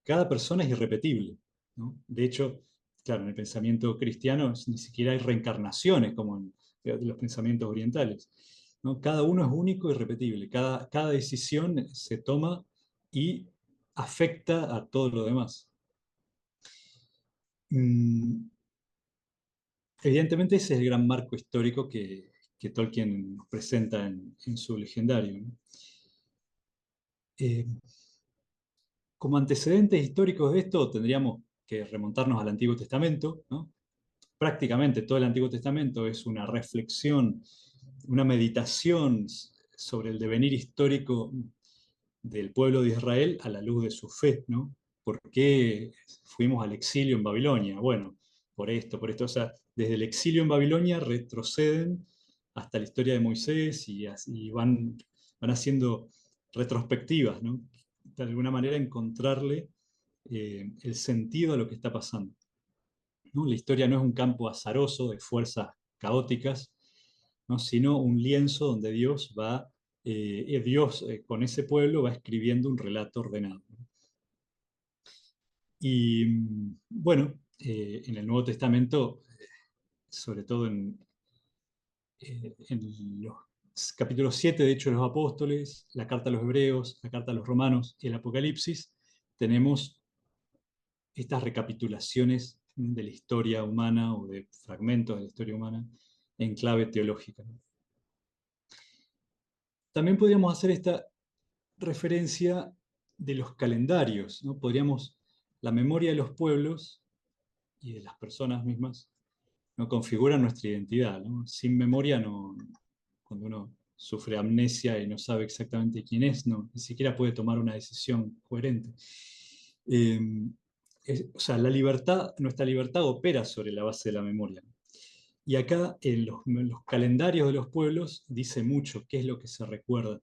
cada persona es irrepetible, ¿no? De hecho, claro, en el pensamiento cristiano ni siquiera hay reencarnaciones como en los pensamientos orientales, ¿no? Cada uno es único y irrepetible, cada decisión se toma y afecta a todo lo demás. Mm, Evidentemente ese es el gran marco histórico que Tolkien nos presenta en su legendario, ¿no? Eh, Como antecedentes históricos de esto tendríamos que remontarnos al Antiguo Testamento, ¿no? Prácticamente todo el Antiguo Testamento es una reflexión, una meditación sobre el devenir histórico del pueblo de Israel a la luz de su fe, ¿no? ¿Por qué fuimos al exilio en Babilonia? Bueno, por esto, o sea, desde el exilio en Babilonia retroceden hasta la historia de Moisés y van haciendo retrospectivas, ¿no? De alguna manera encontrarle el sentido a lo que está pasando, ¿no? La historia no es un campo azaroso de fuerzas caóticas, ¿no?, sino un lienzo donde Dios con ese pueblo va escribiendo un relato ordenado. Y bueno, en el Nuevo Testamento, sobre todo en los capítulos 7 de Hechos de los Apóstoles, la carta a los Hebreos, la carta a los Romanos y el Apocalipsis, tenemos estas recapitulaciones de la historia humana o de fragmentos de la historia humana en clave teológica. También podríamos hacer esta referencia de los calendarios, ¿no? La memoria de los pueblos y de las personas mismas no configuran nuestra identidad, ¿no? Sin memoria no, cuando uno sufre amnesia y no sabe exactamente quién es, no, ni siquiera puede tomar una decisión coherente. Eh, o sea, nuestra libertad opera sobre la base de la memoria. Y acá en los calendarios de los pueblos dice mucho qué es lo que se recuerda.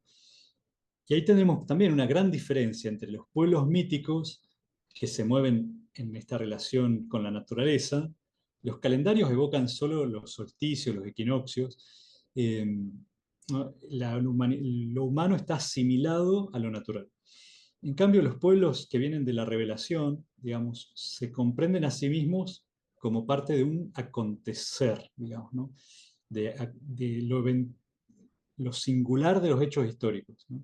Y ahí tenemos también una gran diferencia entre los pueblos míticos que se mueven en esta relación con la naturaleza. Los calendarios evocan solo los solsticios, los equinoccios. ¿No? Lo humano está asimilado a lo natural. En cambio, los pueblos que vienen de la revelación, digamos, se comprenden a sí mismos como parte de un acontecer, digamos, ¿no? De lo singular de los hechos históricos, ¿no?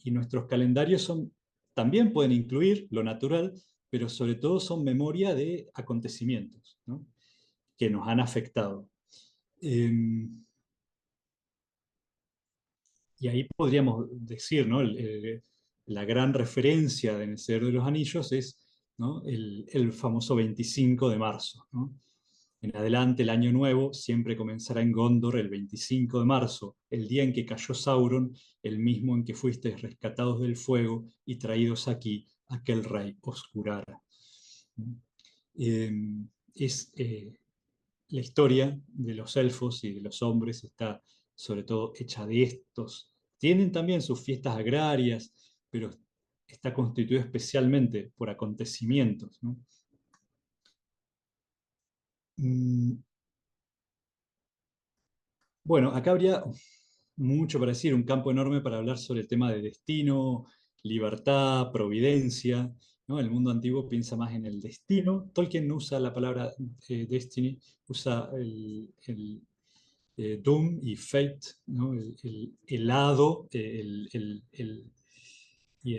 Y nuestros calendarios también pueden incluir lo natural, pero sobre todo son memoria de acontecimientos, ¿no? Que nos han afectado. Eh, y ahí podríamos decir, ¿no? La gran referencia en El Señor de los Anillos es, ¿no? El famoso 25 de marzo, ¿no? En adelante, el año nuevo siempre comenzará en Gondor el 25 de marzo, el día en que cayó Sauron, el mismo en que fuisteis rescatados del fuego y traídos aquí, aquel rey oscurara. Eh, es la historia de los elfos y de los hombres está sobre todo hecha de estos. Tienen también sus fiestas agrarias, pero está constituido especialmente por acontecimientos, ¿no? Mm, Bueno, acá habría mucho para decir, un campo enorme para hablar sobre el tema de destino, libertad, providencia, ¿no? El mundo antiguo piensa más en el destino. Tolkien no usa la palabra destiny, usa el doom y fate, ¿no? El hado, y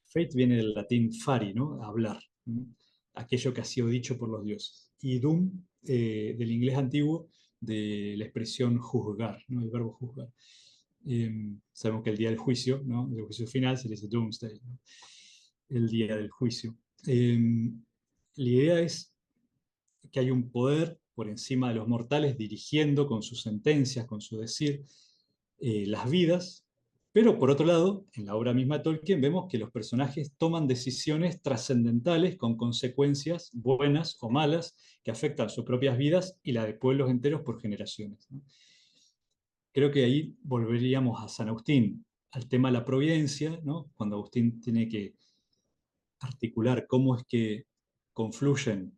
fate viene del latín fari, ¿no? Hablar, ¿no? Aquello que ha sido dicho por los dioses. Y doom, del inglés antiguo, de la expresión juzgar, ¿no? El verbo juzgar. Sabemos que el día del juicio, ¿no? El juicio final se le dice doomsday, ¿no? El día del juicio. La idea es que hay un poder por encima de los mortales dirigiendo con sus sentencias, con su decir, las vidas, pero por otro lado, en la obra misma de Tolkien vemos que los personajes toman decisiones trascendentales con consecuencias buenas o malas que afectan sus propias vidas y la de pueblos enteros por generaciones, ¿no? Creo que ahí volveríamos a San Agustín, al tema de la providencia, ¿no? Cuando Agustín tiene que articular cómo es que confluyen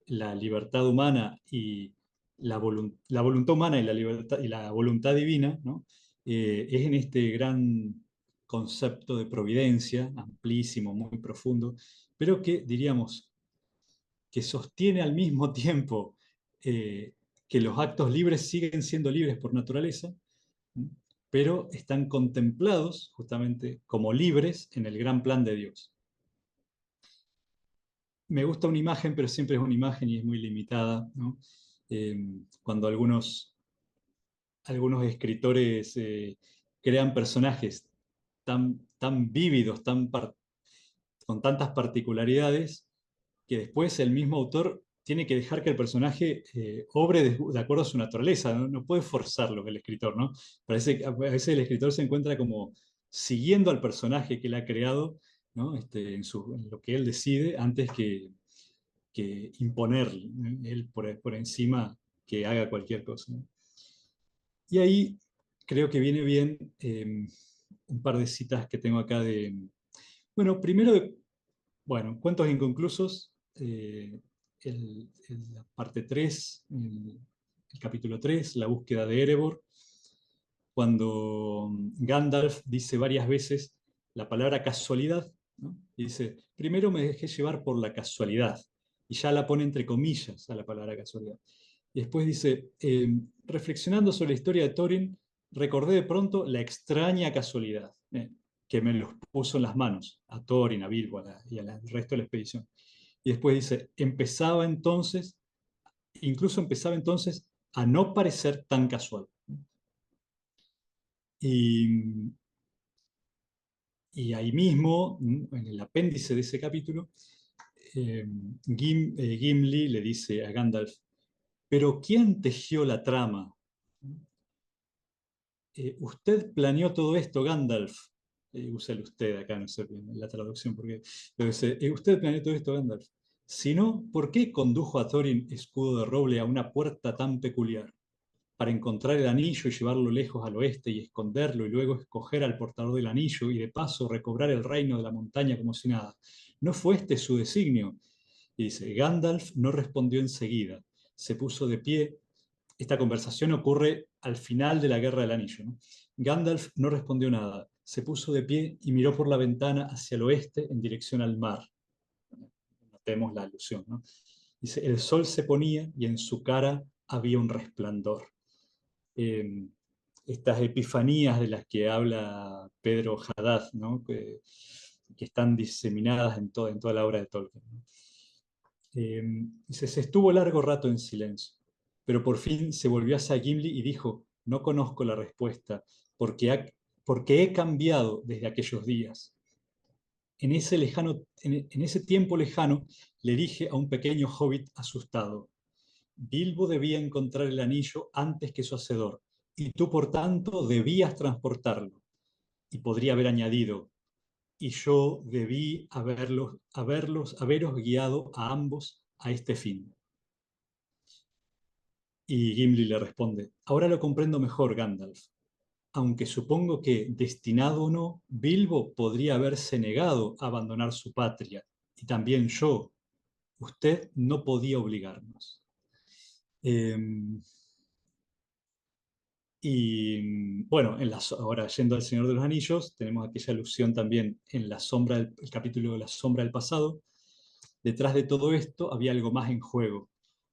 la libertad humana y la voluntad humana y la libertad y la voluntad divina, ¿no? Es en este gran concepto de providencia, amplísimo, muy profundo, pero que diríamos que sostiene al mismo tiempo eh, que los actos libres siguen siendo libres por naturaleza, ¿no? Pero están contemplados justamente como libres en el gran plan de Dios. Me gusta una imagen, pero siempre es una imagen y es muy limitada, ¿no? Eh, Cuando algunos escritores crean personajes tan vívidos, con tantas particularidades, que después el mismo autor tiene que dejar que el personaje obre de acuerdo a su naturaleza, ¿no? No puede forzarlo el escritor, ¿no? Parece que a veces el escritor se encuentra como siguiendo al personaje que él ha creado, ¿no? En lo que él decide, antes que imponerle, ¿no? Él por encima que haga cualquier cosa, ¿no? Y ahí creo que viene bien un par de citas que tengo acá bueno, primero, bueno, Cuentos Inconclusos, la parte 3, el capítulo 3, La búsqueda de Erebor, cuando Gandalf dice varias veces la palabra casualidad, ¿no? Y dice, primero me dejé llevar por la casualidad, y ya la pone entre comillas a la palabra casualidad. Y después dice, reflexionando sobre la historia de Thorin, recordé de pronto la extraña casualidad, que me los puso en las manos, a Thorin, a Bilbo y al resto de la expedición. Y después dice, incluso empezaba entonces a no parecer tan casual. Y, y ahí mismo, en el apéndice de ese capítulo, Gimli le dice a Gandalf, pero ¿quién tejió la trama? usted planeó todo esto, Gandalf. Usa el usted acá, no sé bien la traducción, porque pero dice, usted planeó todo esto, Gandalf. Si no, ¿por qué condujo a Thorin, escudo de roble, a una puerta tan peculiar? Para encontrar el anillo y llevarlo lejos al oeste y esconderlo y luego escoger al portador del anillo y de paso recobrar el reino de la montaña como si nada. ¿No fue este su designio? Y dice, Gandalf no respondió enseguida. Se puso de pie. Esta conversación ocurre al final de la Guerra del Anillo, ¿no? Gandalf no respondió nada. Se puso de pie y miró por la ventana hacia el oeste en dirección al mar. Notemos la alusión, ¿no? Dice, el sol se ponía y en su cara había un resplandor. Eh, Estas epifanías de las que habla Pedro Haddad, ¿no? Que están diseminadas en toda la obra de Tolkien, ¿no? Dice, se estuvo largo rato en silencio, pero por fin se volvió hacia Gimli y dijo, no conozco la respuesta, porque, porque he cambiado desde aquellos días. En ese tiempo lejano le dije a un pequeño hobbit asustado, Bilbo debía encontrar el anillo antes que su hacedor, y tú por tanto debías transportarlo. Y podría haber añadido, y yo debí haberos guiado a ambos a este fin. Y Gimli le responde, ahora lo comprendo mejor, Gandalf. Aunque supongo que, destinado o no, Bilbo podría haberse negado a abandonar su patria, y también yo. Usted no podía obligarnos. Eh, y bueno, ahora yendo al Señor de los Anillos, tenemos aquella alusión también en el capítulo de la sombra del pasado. Detrás de todo esto había algo más en juego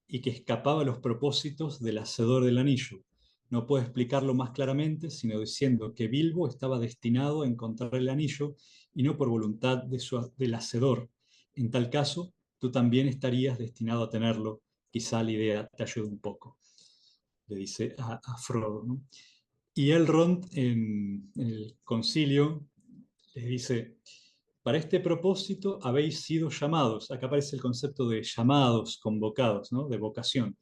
y que escapaba a los propósitos del hacedor del anillo. No puedo explicarlo más claramente, sino diciendo que Bilbo estaba destinado a encontrar el anillo y no por voluntad del hacedor. En tal caso, tú también estarías destinado a tenerlo. Quizá la idea te ayude un poco, le dice a Frodo, ¿no? Y Elrond en el concilio les dice, para este propósito habéis sido llamados. Acá aparece el concepto de llamados, convocados, ¿no? De vocación.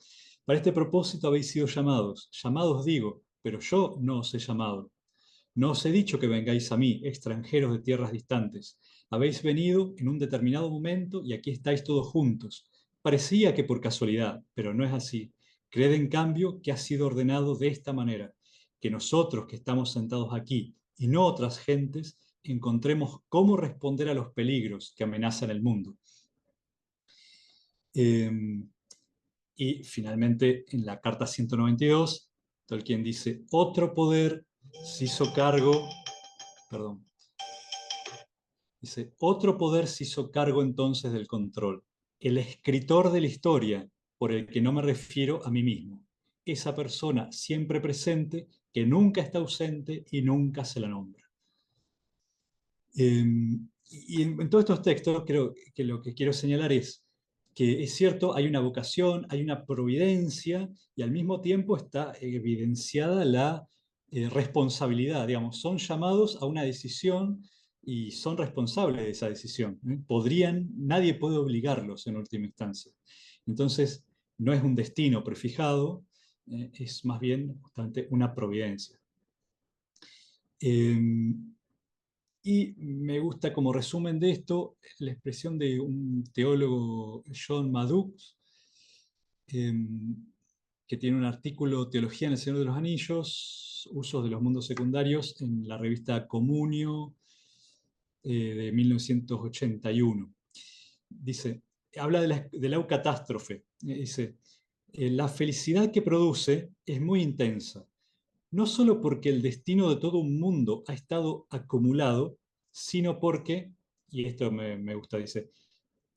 Para este propósito habéis sido llamados. Llamados digo, pero yo no os he llamado. No os he dicho que vengáis a mí, extranjeros de tierras distantes. Habéis venido en un determinado momento y aquí estáis todos juntos. Parecía que por casualidad, pero no es así. Creed en cambio que ha sido ordenado de esta manera, que nosotros que estamos sentados aquí y no otras gentes, encontremos cómo responder a los peligros que amenazan el mundo. Eh, y finalmente, en la carta 192, Tolkien dice, otro poder se hizo cargo, perdón, dice, otro poder se hizo cargo entonces del control, el escritor de la historia, por el que no me refiero a mí mismo, esa persona siempre presente que nunca está ausente y nunca se la nombra. Y en todos estos textos creo que lo que quiero señalar es que es cierto, hay una vocación, hay una providencia y al mismo tiempo está evidenciada la responsabilidad, digamos, son llamados a una decisión y son responsables de esa decisión. Nadie puede obligarlos en última instancia. Entonces, no es un destino prefijado, es más bien justamente una providencia. Y me gusta como resumen de esto la expresión de un teólogo, John Maddox, eh, que tiene un artículo Teología en el Señor de los Anillos, Usos de los Mundos Secundarios, en la revista Comunio de 1981. Dice, habla de la eucatástrofe. Dice, la felicidad que produce es muy intensa, no solo porque el destino de todo un mundo ha estado acumulado, sino porque, y esto me gusta, dice,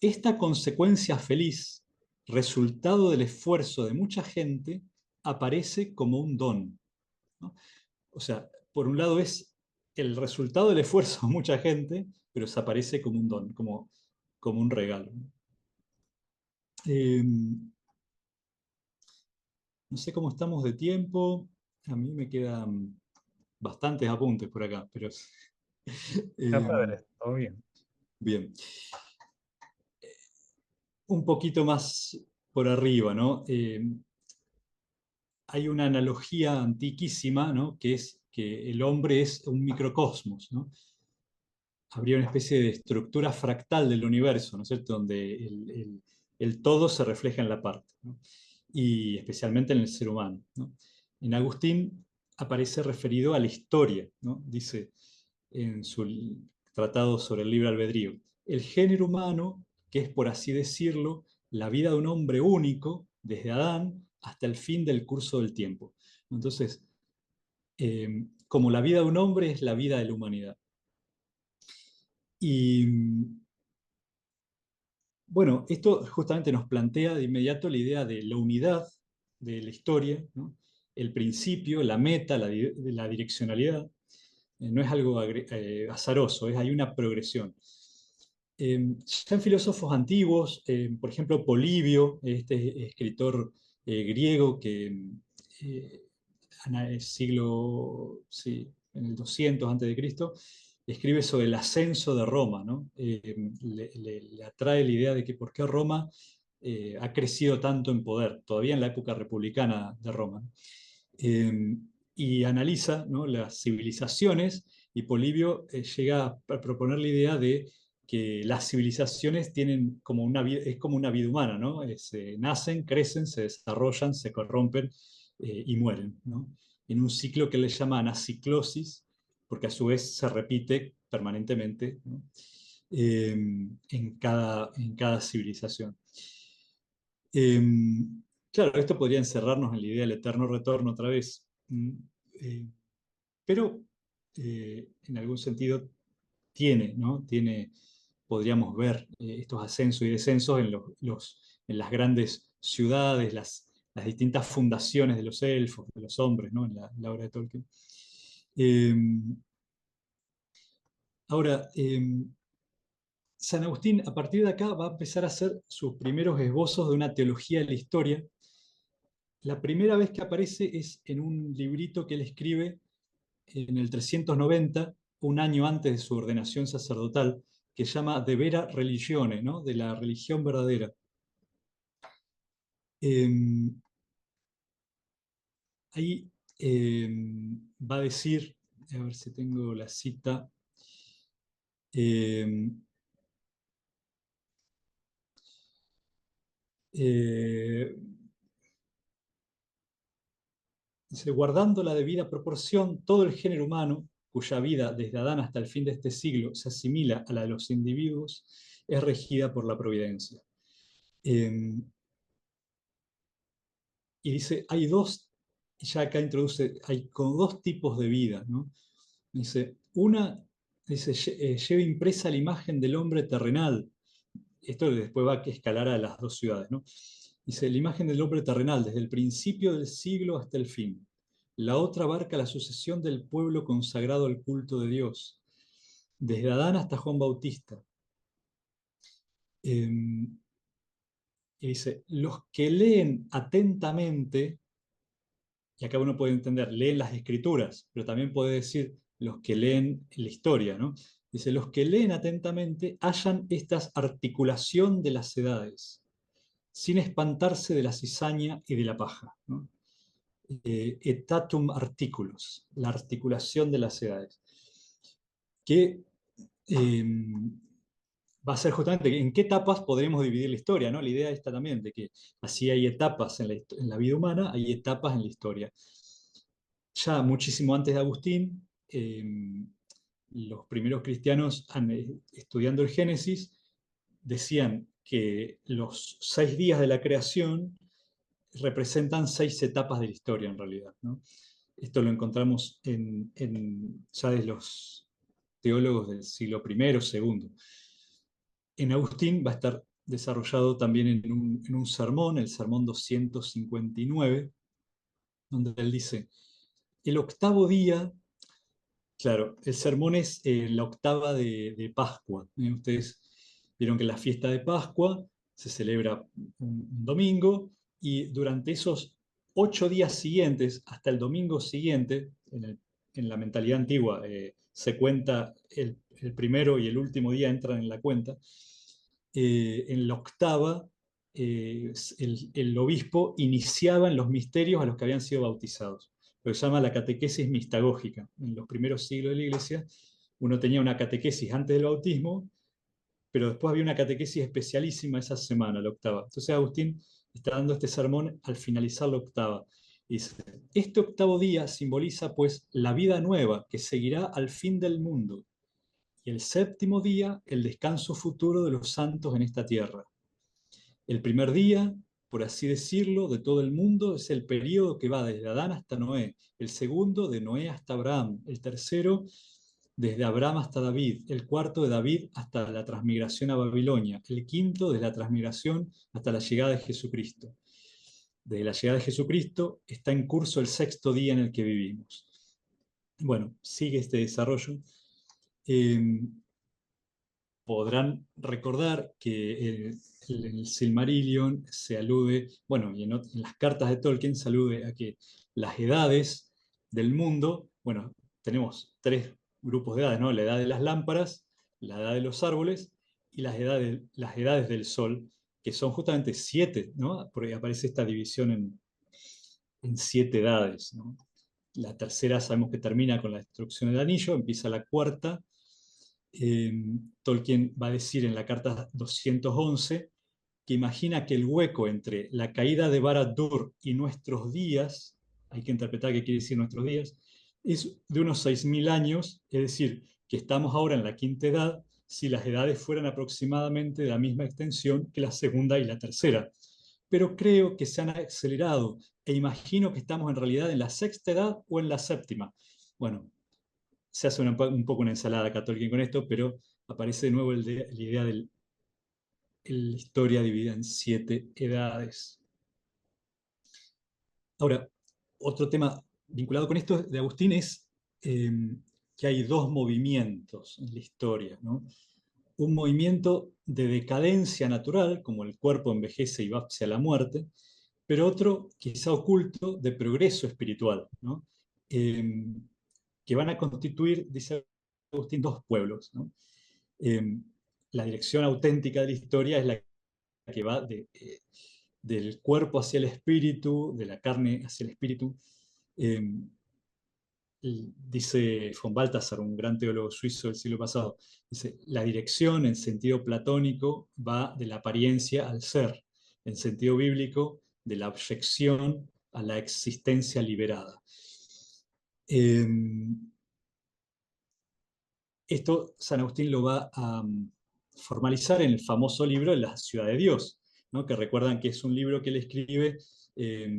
esta consecuencia feliz, resultado del esfuerzo de mucha gente, aparece como un don, ¿no? O sea, por un lado es el resultado del esfuerzo de mucha gente, pero se aparece como un don, como un regalo. Eh, no sé cómo estamos de tiempo, a mí me quedan bastantes apuntes por acá, pero Está eh, padre, todo bien. bien. Un poquito más por arriba, ¿no? Hay una analogía antiquísima, ¿no? Que es que el hombre es un microcosmos, ¿no? Habría una especie de estructura fractal del universo, ¿no es cierto?, donde el todo se refleja en la parte, ¿no? Y especialmente en el ser humano, ¿no? En Agustín aparece referido a la historia, ¿no? Dice en su tratado sobre el libre albedrío, el género humano, que es por así decirlo, la vida de un hombre único, desde Adán hasta el fin del curso del tiempo. Entonces, como la vida de un hombre es la vida de la humanidad. Y bueno, esto justamente nos plantea de inmediato la idea de la unidad de la historia, ¿no? El principio, la meta, la direccionalidad. No es algo azaroso, hay una progresión. Ya en filósofos antiguos, por ejemplo, Polibio, este escritor griego que eh, siglo, sí, en el 200 antes de Cristo, escribe sobre el ascenso de Roma, ¿no? Le atrae la idea de que por qué Roma ha crecido tanto en poder, todavía en la época republicana de Roma. Eh, y analiza, ¿no?, las civilizaciones, y Polibio llega a proponer la idea de que las civilizaciones tienen como una vida, es como una vida humana, ¿no? Nacen, crecen, se desarrollan, se corrompen y mueren, ¿no? En un ciclo que le llama anaciclosis, porque a su vez se repite permanentemente, ¿no?, en cada civilización. Eh, claro, esto podría encerrarnos en la idea del eterno retorno otra vez. Eh, pero en algún sentido tiene, ¿no? Tiene, podríamos ver estos ascensos y descensos en, en las grandes ciudades, las distintas fundaciones de los elfos, de los hombres, ¿no?, en la obra de Tolkien. Eh, ahora, San Agustín a partir de acá va a empezar a hacer sus primeros esbozos de una teología de la historia. La primera vez que aparece es en un librito que él escribe en el 390, un año antes de su ordenación sacerdotal, que se llama De Vera Religione, ¿no?, de la religión verdadera. Eh, ahí va a decir, a ver si tengo la cita, eh, eh, dice, guardando la debida proporción, todo el género humano, cuya vida desde Adán hasta el fin de este siglo se asimila a la de los individuos, es regida por la providencia. Eh, y dice, hay dos, y ya acá introduce, hay como dos tipos de vida, ¿no? Dice, una, dice, lleva impresa la imagen del hombre terrenal. Esto después va a escalar a las dos ciudades, ¿no? Dice, la imagen del hombre terrenal, desde el principio del siglo hasta el fin. La otra abarca la sucesión del pueblo consagrado al culto de Dios, desde Adán hasta Juan Bautista. Y dice, los que leen atentamente, y acá uno puede entender, leen las escrituras, pero también puede decir los que leen la historia, ¿no? Dice, los que leen atentamente hallan esta articulación de las edades, sin espantarse de la cizaña y de la paja, ¿no? Etatum articulus, la articulación de las edades, que eh, va a ser justamente en qué etapas podremos dividir la historia, ¿no? La idea está también de que así hay etapas en la vida humana, hay etapas en la historia. Ya muchísimo antes de Agustín, los primeros cristianos, estudiando el Génesis, decían que los 6 días de la creación representan 6 etapas de la historia en realidad, ¿no? Esto lo encontramos ya de los teólogos del siglo I, segundo. En Agustín va a estar desarrollado también en un sermón, el sermón 259, donde él dice, el octavo día, claro, el sermón es la octava de Pascua. Ustedes vieron que la fiesta de Pascua se celebra un domingo, y durante esos 8 días siguientes, hasta el domingo siguiente, en la mentalidad antigua, se cuenta el primero y el último día entran en la cuenta. En la octava, el obispo iniciaba en los misterios a los que habían sido bautizados. lo que se llama la catequesis mistagógica. En los primeros siglos de la Iglesia, uno tenía una catequesis antes del bautismo, pero después había una catequesis especialísima esa semana, la octava. Entonces Agustín está dando este sermón al finalizar la octava. Dice, este octavo día simboliza pues la vida nueva que seguirá al fin del mundo, y el séptimo día el descanso futuro de los santos en esta tierra. El primer día, por así decirlo, de todo el mundo es el periodo que va desde Adán hasta Noé, el segundo de Noé hasta Abraham, el tercero desde Abraham hasta David, el cuarto de David hasta la transmigración a Babilonia, el quinto desde la transmigración hasta la llegada de Jesucristo. Desde la llegada de Jesucristo está en curso el sexto día en el que vivimos. Bueno, sigue este desarrollo. Eh, Podrán recordar que en el Silmarillion se alude, bueno, y en las cartas de Tolkien se alude a que las edades del mundo, bueno, tenemos tres grupos de edades, ¿no? La edad de las lámparas, la edad de los árboles y las edades del sol, que son justamente siete, ¿no? Porque aparece esta división en siete edades, ¿no? La tercera sabemos que termina con la destrucción del anillo, empieza la cuarta. eh, Tolkien va a decir en la carta 211 que imagina que el hueco entre la caída de Barad-dûr y nuestros días, hay que interpretar qué quiere decir nuestros días, es de unos 6.000 años, es decir, que estamos ahora en la quinta edad si las edades fueran aproximadamente de la misma extensión que la segunda y la tercera. Pero creo que se han acelerado e imagino que estamos en realidad en la sexta edad o en la séptima. Bueno, se hace un poco una ensalada católica con esto, pero aparece de nuevo la idea de la historia dividida en siete edades. Ahora, otro tema vinculado con esto de Agustín es eh, que hay dos movimientos en la historia, ¿no? Un movimiento de decadencia natural, como el cuerpo envejece y va hacia la muerte, pero otro quizá oculto de progreso espiritual, ¿no? Eh, que van a constituir, dice Agustín, dos pueblos, ¿no? Eh, la dirección auténtica de la historia es la que va del cuerpo hacia el espíritu, de la carne hacia el espíritu. Eh, Dice von Balthasar, un gran teólogo suizo del siglo pasado, dice, la dirección en sentido platónico va de la apariencia al ser, en sentido bíblico de la objeción a la existencia liberada. Eh, Esto San Agustín lo va a formalizar en el famoso libro La ciudad de Dios, ¿no? Que recuerdan que es un libro que él escribe eh,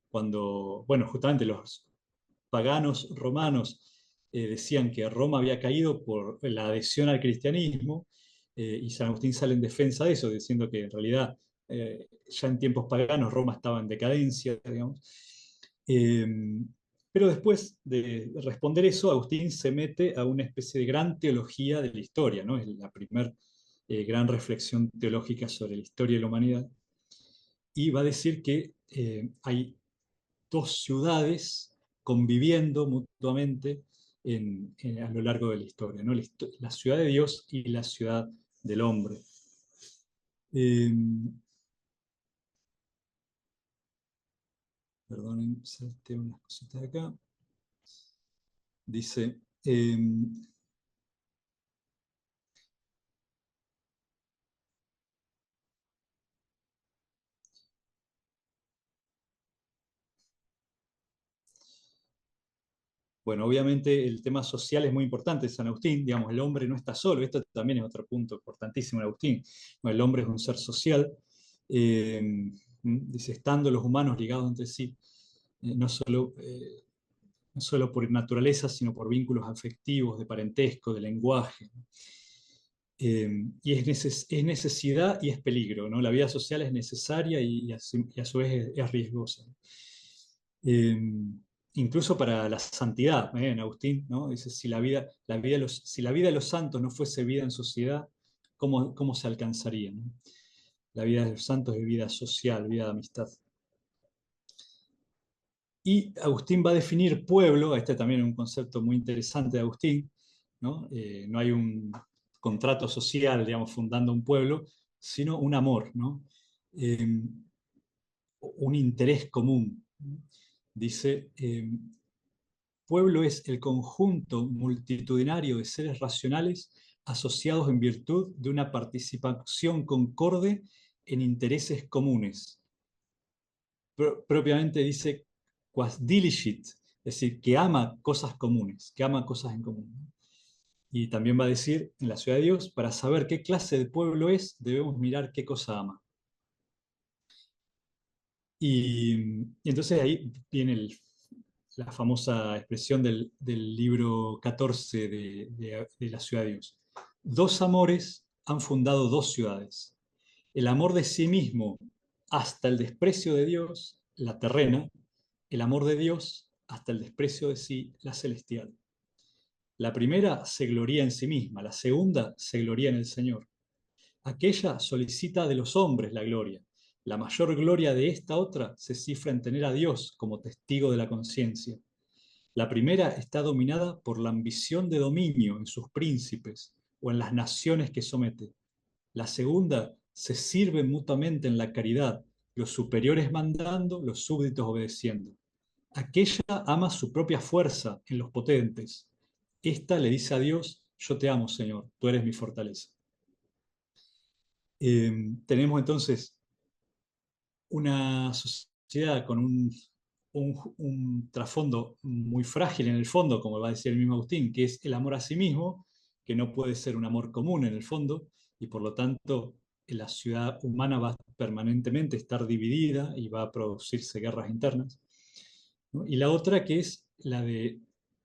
cuando, bueno, justamente los paganos romanos decían que Roma había caído por la adhesión al cristianismo, y San Agustín sale en defensa de eso, diciendo que en realidad ya en tiempos paganos Roma estaba en decadencia, digamos. Eh, pero después de responder eso, Agustín se mete a una especie de gran teología de la historia, ¿no? Es la primera gran reflexión teológica sobre la historia de la humanidad. Y va a decir que hay dos ciudades conviviendo mutuamente a lo largo de la historia, ¿no? La ciudad de Dios y la ciudad del hombre. Eh, Perdonen, salté unas cositas de acá. Dice, bueno, obviamente el tema social es muy importante, San Agustín, digamos, el hombre no está solo, esto también es otro punto importantísimo en Agustín. Bueno, el hombre es un ser social, eh, dice, estando los humanos ligados entre sí, no solo no solo por naturaleza, sino por vínculos afectivos, de parentesco, de lenguaje. Y es necesidad y es peligro, ¿no? La vida social es necesaria y a su vez es riesgosa. Eh, Incluso para la santidad, en Agustín, ¿no? Dice, si la vida de los santos no fuese vida en sociedad, ¿cómo se alcanzaría, ¿no? La vida de los santos es vida social, vida de amistad. Y Agustín va a definir pueblo, este también es un concepto muy interesante de Agustín, ¿no? No hay un contrato social, digamos, fundando un pueblo, sino un amor, ¿no? Un interés común. dice, pueblo es el conjunto multitudinario de seres racionales asociados en virtud de una participación concorde en intereses comunes. Propiamente dice quas diligit, es decir, que ama cosas comunes, que ama cosas en común. Y también va a decir en la ciudad de Dios, para saber qué clase de pueblo es, debemos mirar qué cosa ama. Y entonces ahí viene la famosa expresión del libro 14 de la ciudad de Dios. Dos amores han fundado dos ciudades. El amor de sí mismo hasta el desprecio de Dios, la terrena, el amor de Dios hasta el desprecio de sí, la celestial. La primera se gloría en sí misma, la segunda se gloría en el Señor. Aquella solicita de los hombres la gloria. La mayor gloria de esta otra se cifra en tener a Dios como testigo de la conciencia. La primera está dominada por la ambición de dominio en sus príncipes o en las naciones que somete. La segunda se sirve mutuamente en la caridad, los superiores mandando, los súbditos obedeciendo. Aquella ama su propia fuerza en los potentes. Esta le dice a Dios, yo te amo, Señor, tú eres mi fortaleza. Tenemos entonces una sociedad con un trasfondo muy frágil en el fondo, como va a decir el mismo Agustín, que es el amor a sí mismo, que no puede ser un amor común en el fondo, y por lo tanto la ciudad humana va permanentemente a estar dividida y va a producirse guerras internas, ¿no? Y la otra que es la de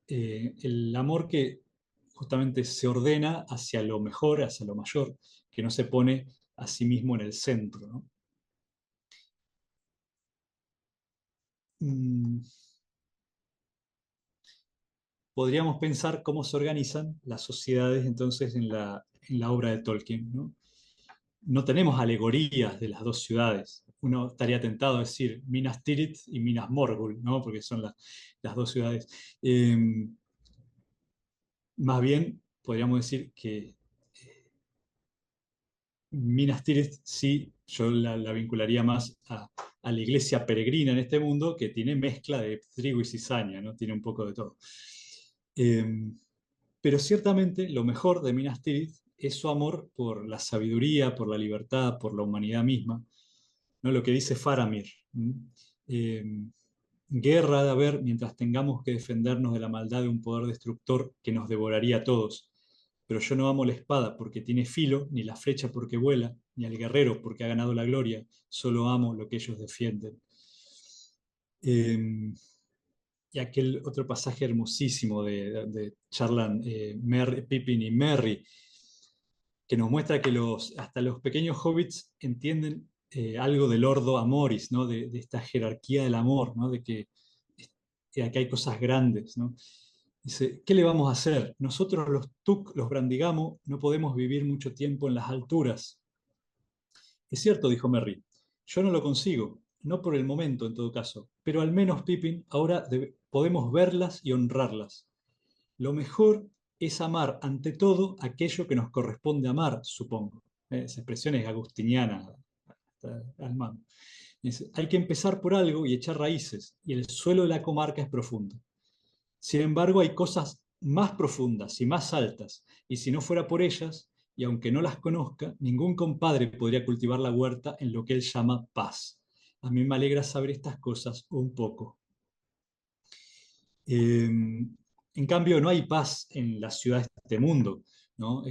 el amor que justamente se ordena hacia lo mejor, hacia lo mayor, que no se pone a sí mismo en el centro, ¿no? Mm, Podríamos pensar cómo se organizan las sociedades entonces en la obra de Tolkien, ¿no? No tenemos alegorías de las dos ciudades. Uno estaría tentado a decir Minas Tirith y Minas Morgul, ¿no? Porque son las dos ciudades. Eh, Más bien, podríamos decir que Minas Tirith sí, yo la vincularía más a la iglesia peregrina en este mundo que tiene mezcla de trigo y cizaña, ¿no? Tiene un poco de todo. Eh, pero ciertamente lo mejor de Minas Tirith es su amor por la sabiduría, por la libertad, por la humanidad misma, ¿no? Lo que dice Faramir. Eh, Guerra ha de haber mientras tengamos que defendernos de la maldad de un poder destructor que nos devoraría a todos. Pero yo no amo la espada porque tiene filo, ni la flecha porque vuela, ni al guerrero porque ha ganado la gloria. Solo amo lo que ellos defienden. Eh, y aquel otro pasaje hermosísimo de charlan Pippin y Merry, que nos muestra que hasta los pequeños hobbits entienden algo del Ordo Amoris, ¿no? De esta jerarquía del amor, ¿no? De que aquí hay cosas grandes, ¿no? Dice, ¿qué le vamos a hacer? Nosotros los Tuk, los Brandigamo, no podemos vivir mucho tiempo en las alturas. Es cierto, dijo Merry, yo no lo consigo, no por el momento en todo caso, pero al menos, Pippin, ahora podemos verlas y honrarlas. Lo mejor es amar ante todo aquello que nos corresponde amar, supongo. Esa expresión es agustiniana al mano. Dice, hay que empezar por algo y echar raíces, y el suelo de la comarca es profundo. Sin embargo, hay cosas más profundas y más altas, y si no fuera por ellas, y aunque no las conozca, ningún compadre podría cultivar la huerta en lo que él llama paz. A mí me alegra saber estas cosas un poco. En cambio, no hay paz en las ciudades de este mundo, ¿no?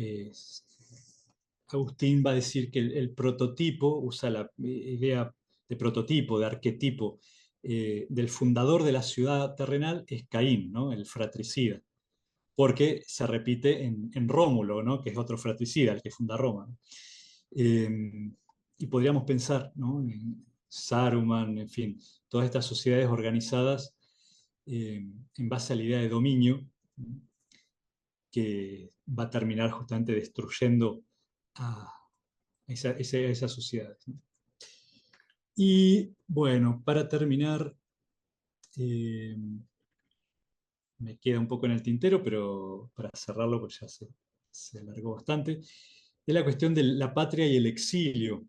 Agustín va a decir que el prototipo, usa la idea de prototipo, de arquetipo, del fundador de la ciudad terrenal es Caín, ¿no? El fratricida, porque se repite en Rómulo, ¿no? Que es otro fratricida, el que funda Roma, ¿no? Y podríamos pensar, ¿no? En Saruman, en fin, todas estas sociedades organizadas en base a la idea de dominio, que va a terminar justamente destruyendo a esas sociedades, ¿no? Y bueno, para terminar, eh, me queda un poco en el tintero, pero para cerrarlo, pues ya se alargó bastante, es la cuestión de la patria y el exilio.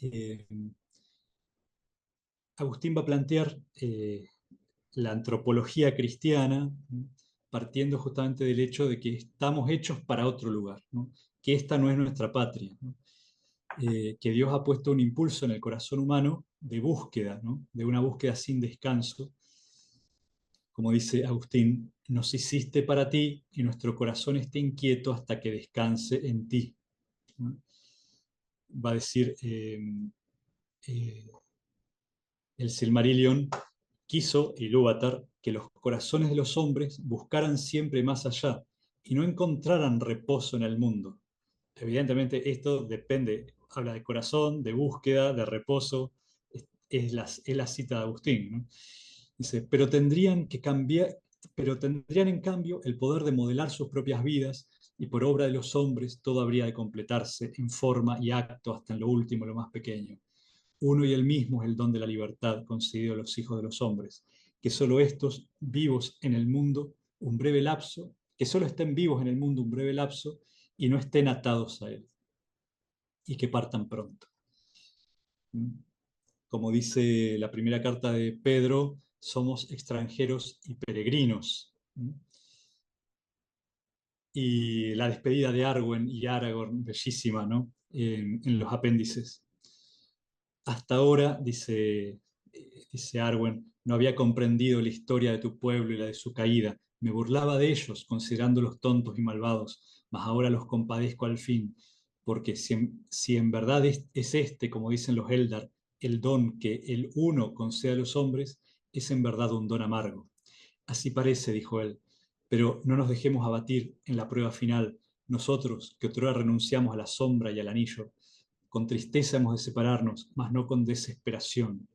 Eh, Agustín va a plantear la antropología cristiana, ¿no? Partiendo justamente del hecho de que estamos hechos para otro lugar, ¿no? Que esta no es nuestra patria, ¿no? Que Dios ha puesto un impulso en el corazón humano de búsqueda, ¿no? De una búsqueda sin descanso. Como dice Agustín, nos hiciste para ti y nuestro corazón está inquieto hasta que descanse en ti, ¿no? Va a decir eh, el Silmarillion, quiso Ilúvatar que los corazones de los hombres buscaran siempre más allá y no encontraran reposo en el mundo. Evidentemente esto depende, habla de corazón, de búsqueda, de reposo, es la cita de Agustín, ¿no? Dice, pero tendrían en cambio el poder de modelar sus propias vidas y por obra de los hombres todo habría de completarse en forma y acto hasta en lo último, lo más pequeño. Uno y el mismo es el don de la libertad concedido a los hijos de los hombres, que solo estos vivos en el mundo un breve lapso, que solo estén vivos en el mundo un breve lapso y no estén atados a él, y que partan pronto. Como dice la primera carta de Pedro, somos extranjeros y peregrinos. Y la despedida de Arwen y Aragorn, bellísima, ¿no? En los apéndices. Hasta ahora, dice Arwen, no había comprendido la historia de tu pueblo y la de su caída. Me burlaba de ellos, considerándolos tontos y malvados, mas ahora los compadezco al fin, porque si en verdad es este, como dicen los Eldar, el don que el Uno concede a los hombres, es en verdad un don amargo. Así parece, dijo él, pero no nos dejemos abatir en la prueba final, nosotros que otrora renunciamos a la sombra y al anillo. Con tristeza hemos de separarnos, mas no con desesperación.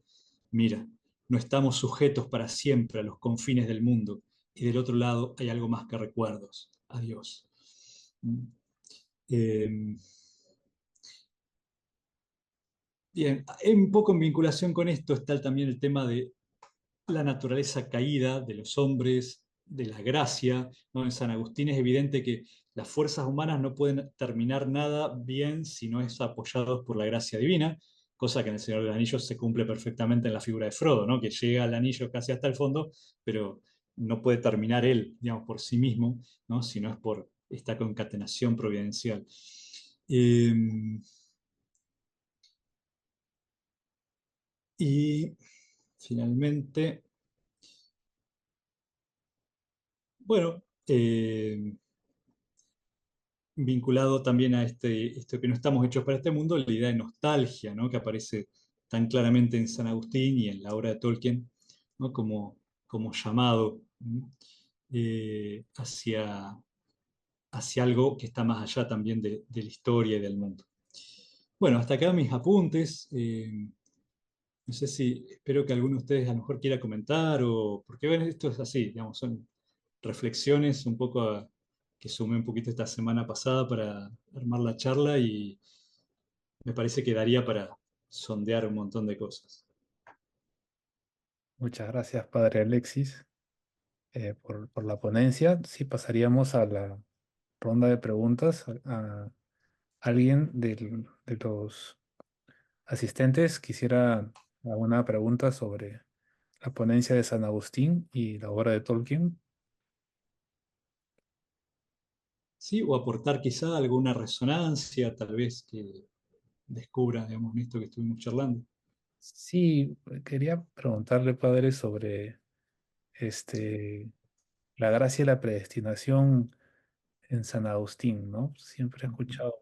Mira, no estamos sujetos para siempre a los confines del mundo, y del otro lado hay algo más que recuerdos. Adiós. Eh, bien, un poco en vinculación con esto está también el tema de la naturaleza caída de los hombres, de la gracia, ¿no? En San Agustín es evidente que las fuerzas humanas no pueden terminar nada bien si no es apoyados por la gracia divina, cosa que en el Señor de los Anillos se cumple perfectamente en la figura de Frodo, ¿no? Que llega al anillo casi hasta el fondo, pero no puede terminar él, digamos, por sí mismo, ¿no? Si no es por esta concatenación providencial. Eh, y finalmente, bueno, vinculado también a esto que no estamos hechos para este mundo, la idea de nostalgia, ¿no? Que aparece tan claramente en San Agustín y en la obra de Tolkien, ¿no? Como llamado, ¿no? Hacia, hacia algo que está más allá también de la historia y del mundo. Bueno, hasta acá mis apuntes. No sé si espero que alguno de ustedes a lo mejor quiera comentar o porque bueno, esto es así, digamos, son reflexiones un poco que sumé un poquito esta semana pasada para armar la charla y me parece que daría para sondear un montón de cosas. Muchas gracias, padre Alexis, por la ponencia. Sí, pasaríamos a la ronda de preguntas. ¿Alguien de los asistentes quisiera alguna pregunta sobre la ponencia de San Agustín y la obra de Tolkien? Sí, o aportar quizá alguna resonancia, tal vez que descubra, digamos, en esto que estuvimos charlando. Sí, quería preguntarle, padre, sobre este, la gracia y la predestinación en San Agustín, ¿no? Siempre he escuchado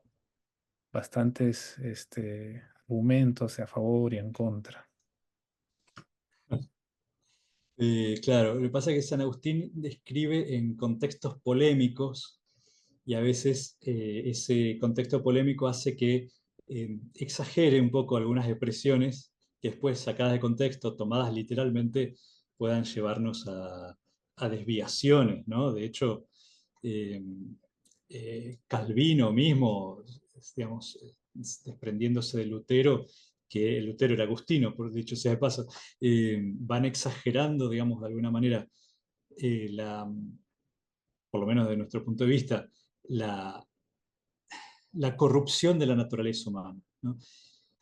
bastantes argumentos a favor y en contra. Claro, lo que pasa es que San Agustín describe en contextos polémicos y a veces ese contexto polémico hace que exagere un poco algunas expresiones que después, sacadas de contexto, tomadas literalmente, puedan llevarnos a desviaciones, ¿no? De hecho, eh, Calvino mismo, digamos, desprendiéndose de Lutero, que Lutero era agustino, por dicho sea de paso, van exagerando, digamos, de alguna manera, la, por lo menos de nuestro punto de vista, la, la corrupción de la naturaleza humana, ¿no?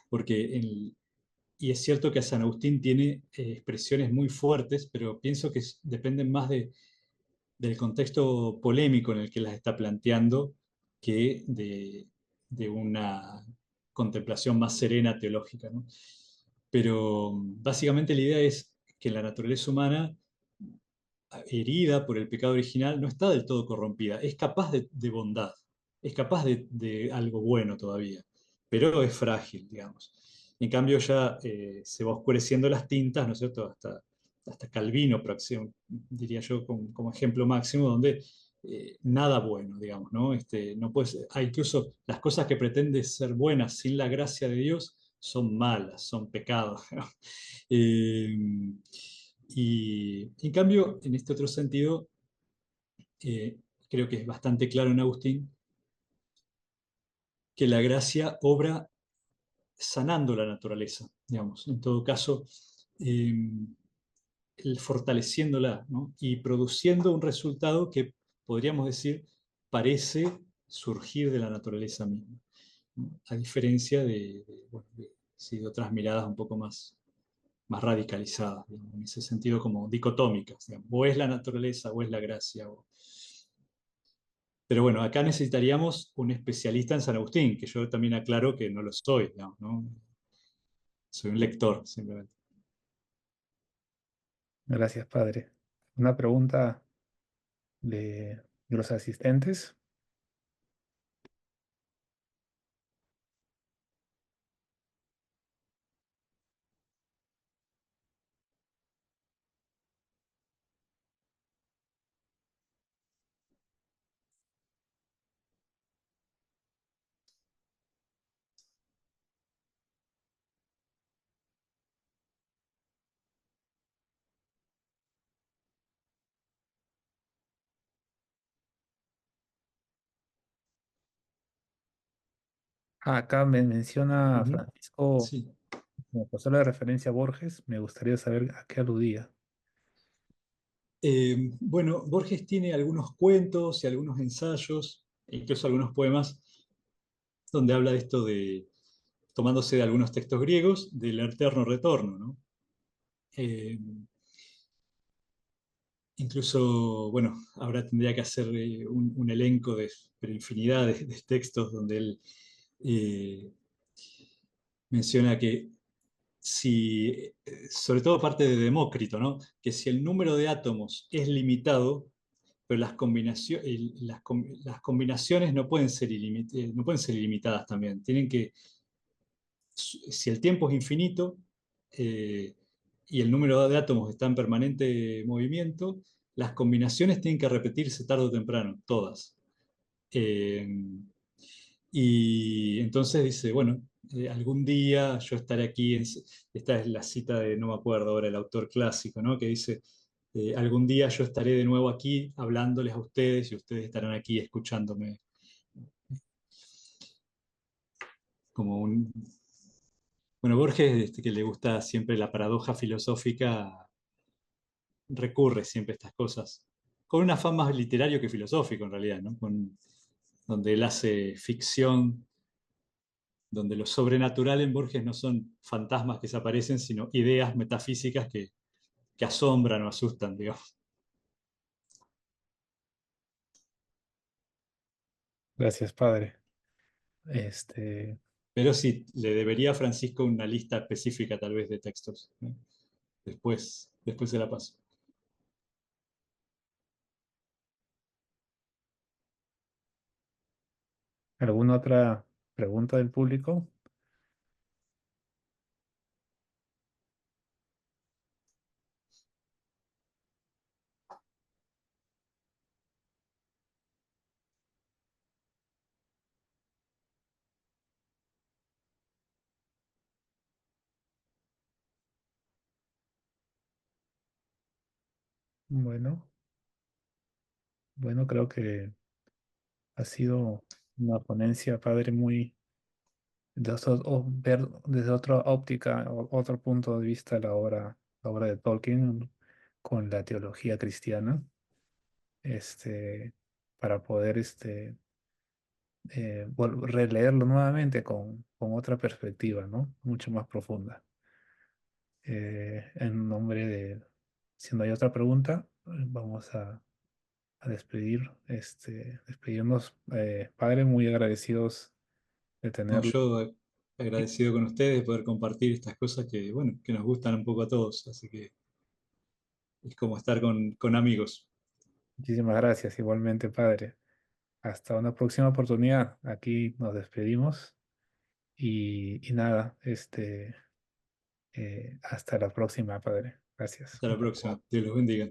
Porque y es cierto que San Agustín tiene expresiones muy fuertes, pero pienso que dependen más del contexto polémico en el que las está planteando que de una contemplación más serena teológica, ¿no? Pero básicamente la idea es que la naturaleza humana, herida por el pecado original, no está del todo corrompida, es capaz de bondad, es capaz de algo bueno todavía, pero es frágil, digamos. En cambio ya se va oscureciendo las tintas, ¿no es cierto? Hasta Calvino, diría yo, como ejemplo máximo, donde nada bueno, digamos, ¿no? No puedes, incluso las cosas que pretenden ser buenas sin la gracia de Dios son malas, son pecados. Eh, y en cambio, en este otro sentido, creo que es bastante claro en Agustín que la gracia obra sanando la naturaleza, digamos, en todo caso, eh, fortaleciéndola, ¿no? Y produciendo un resultado que podríamos decir parece surgir de la naturaleza misma, ¿no? A diferencia bueno, sí, de otras miradas un poco más radicalizadas, digamos, en ese sentido como dicotómicas, digamos, o es la naturaleza o es la gracia. Pero bueno, acá necesitaríamos un especialista en San Agustín, que yo también aclaro que no lo soy, digamos, ¿no? Soy un lector, simplemente. Gracias, padre. Una pregunta de los asistentes. Acá me menciona Ujú. Francisco Sí. como persona de referencia a Borges. Me gustaría saber a qué aludía. Bueno, Borges tiene algunos cuentos y algunos ensayos, e incluso algunos poemas, donde habla de esto tomándose de algunos textos griegos, del eterno retorno, ¿no? Eh, Incluso, bueno, ahora tendría que hacer un elenco pero infinidad de textos donde él eh, menciona que si, sobre todo parte de Demócrito, ¿no? Que si el número de átomos es limitado, pero las combinaciones no pueden ser no pueden ser ilimitadas también. Si el tiempo es infinito eh, y el número de átomos está en permanente movimiento, las combinaciones tienen que repetirse tarde o temprano, todas. Eh, y entonces dice, bueno, algún día yo estaré aquí, esta es la cita de, no me acuerdo ahora, el autor clásico, ¿no? Que dice, algún día yo estaré de nuevo aquí hablándoles a ustedes y ustedes estarán aquí escuchándome. Como un... Bueno, Borges, que le gusta siempre la paradoja filosófica, recurre siempre a estas cosas, con un afán más literario que filosófico en realidad, ¿no? Donde él hace ficción, donde lo sobrenatural en Borges no son fantasmas que se aparecen, sino ideas metafísicas que asombran o asustan, digamos. Gracias, padre. Este, Pero sí, le debería a Francisco una lista específica tal vez de textos, ¿no? Después se la paso. ¿Alguna otra pregunta del público? Bueno, bueno, creo que ha sido una ponencia, padre, muy o ver desde otra óptica, otro punto de vista la obra de Tolkien con la teología cristiana, este, para poder releerlo nuevamente con otra perspectiva, ¿no? Mucho más profunda. En nombre de, si no hay otra pregunta, vamos a despedir, despedirnos. Padre, muy agradecidos de No, tenerlo. yo agradecido con ustedes de poder compartir estas cosas que, bueno, que nos gustan un poco a todos, así que es como estar con amigos. Muchísimas gracias, igualmente, Padre. Hasta una próxima oportunidad. Aquí nos despedimos y nada, hasta la próxima, Padre. Gracias. Hasta la próxima. Dios los bendiga.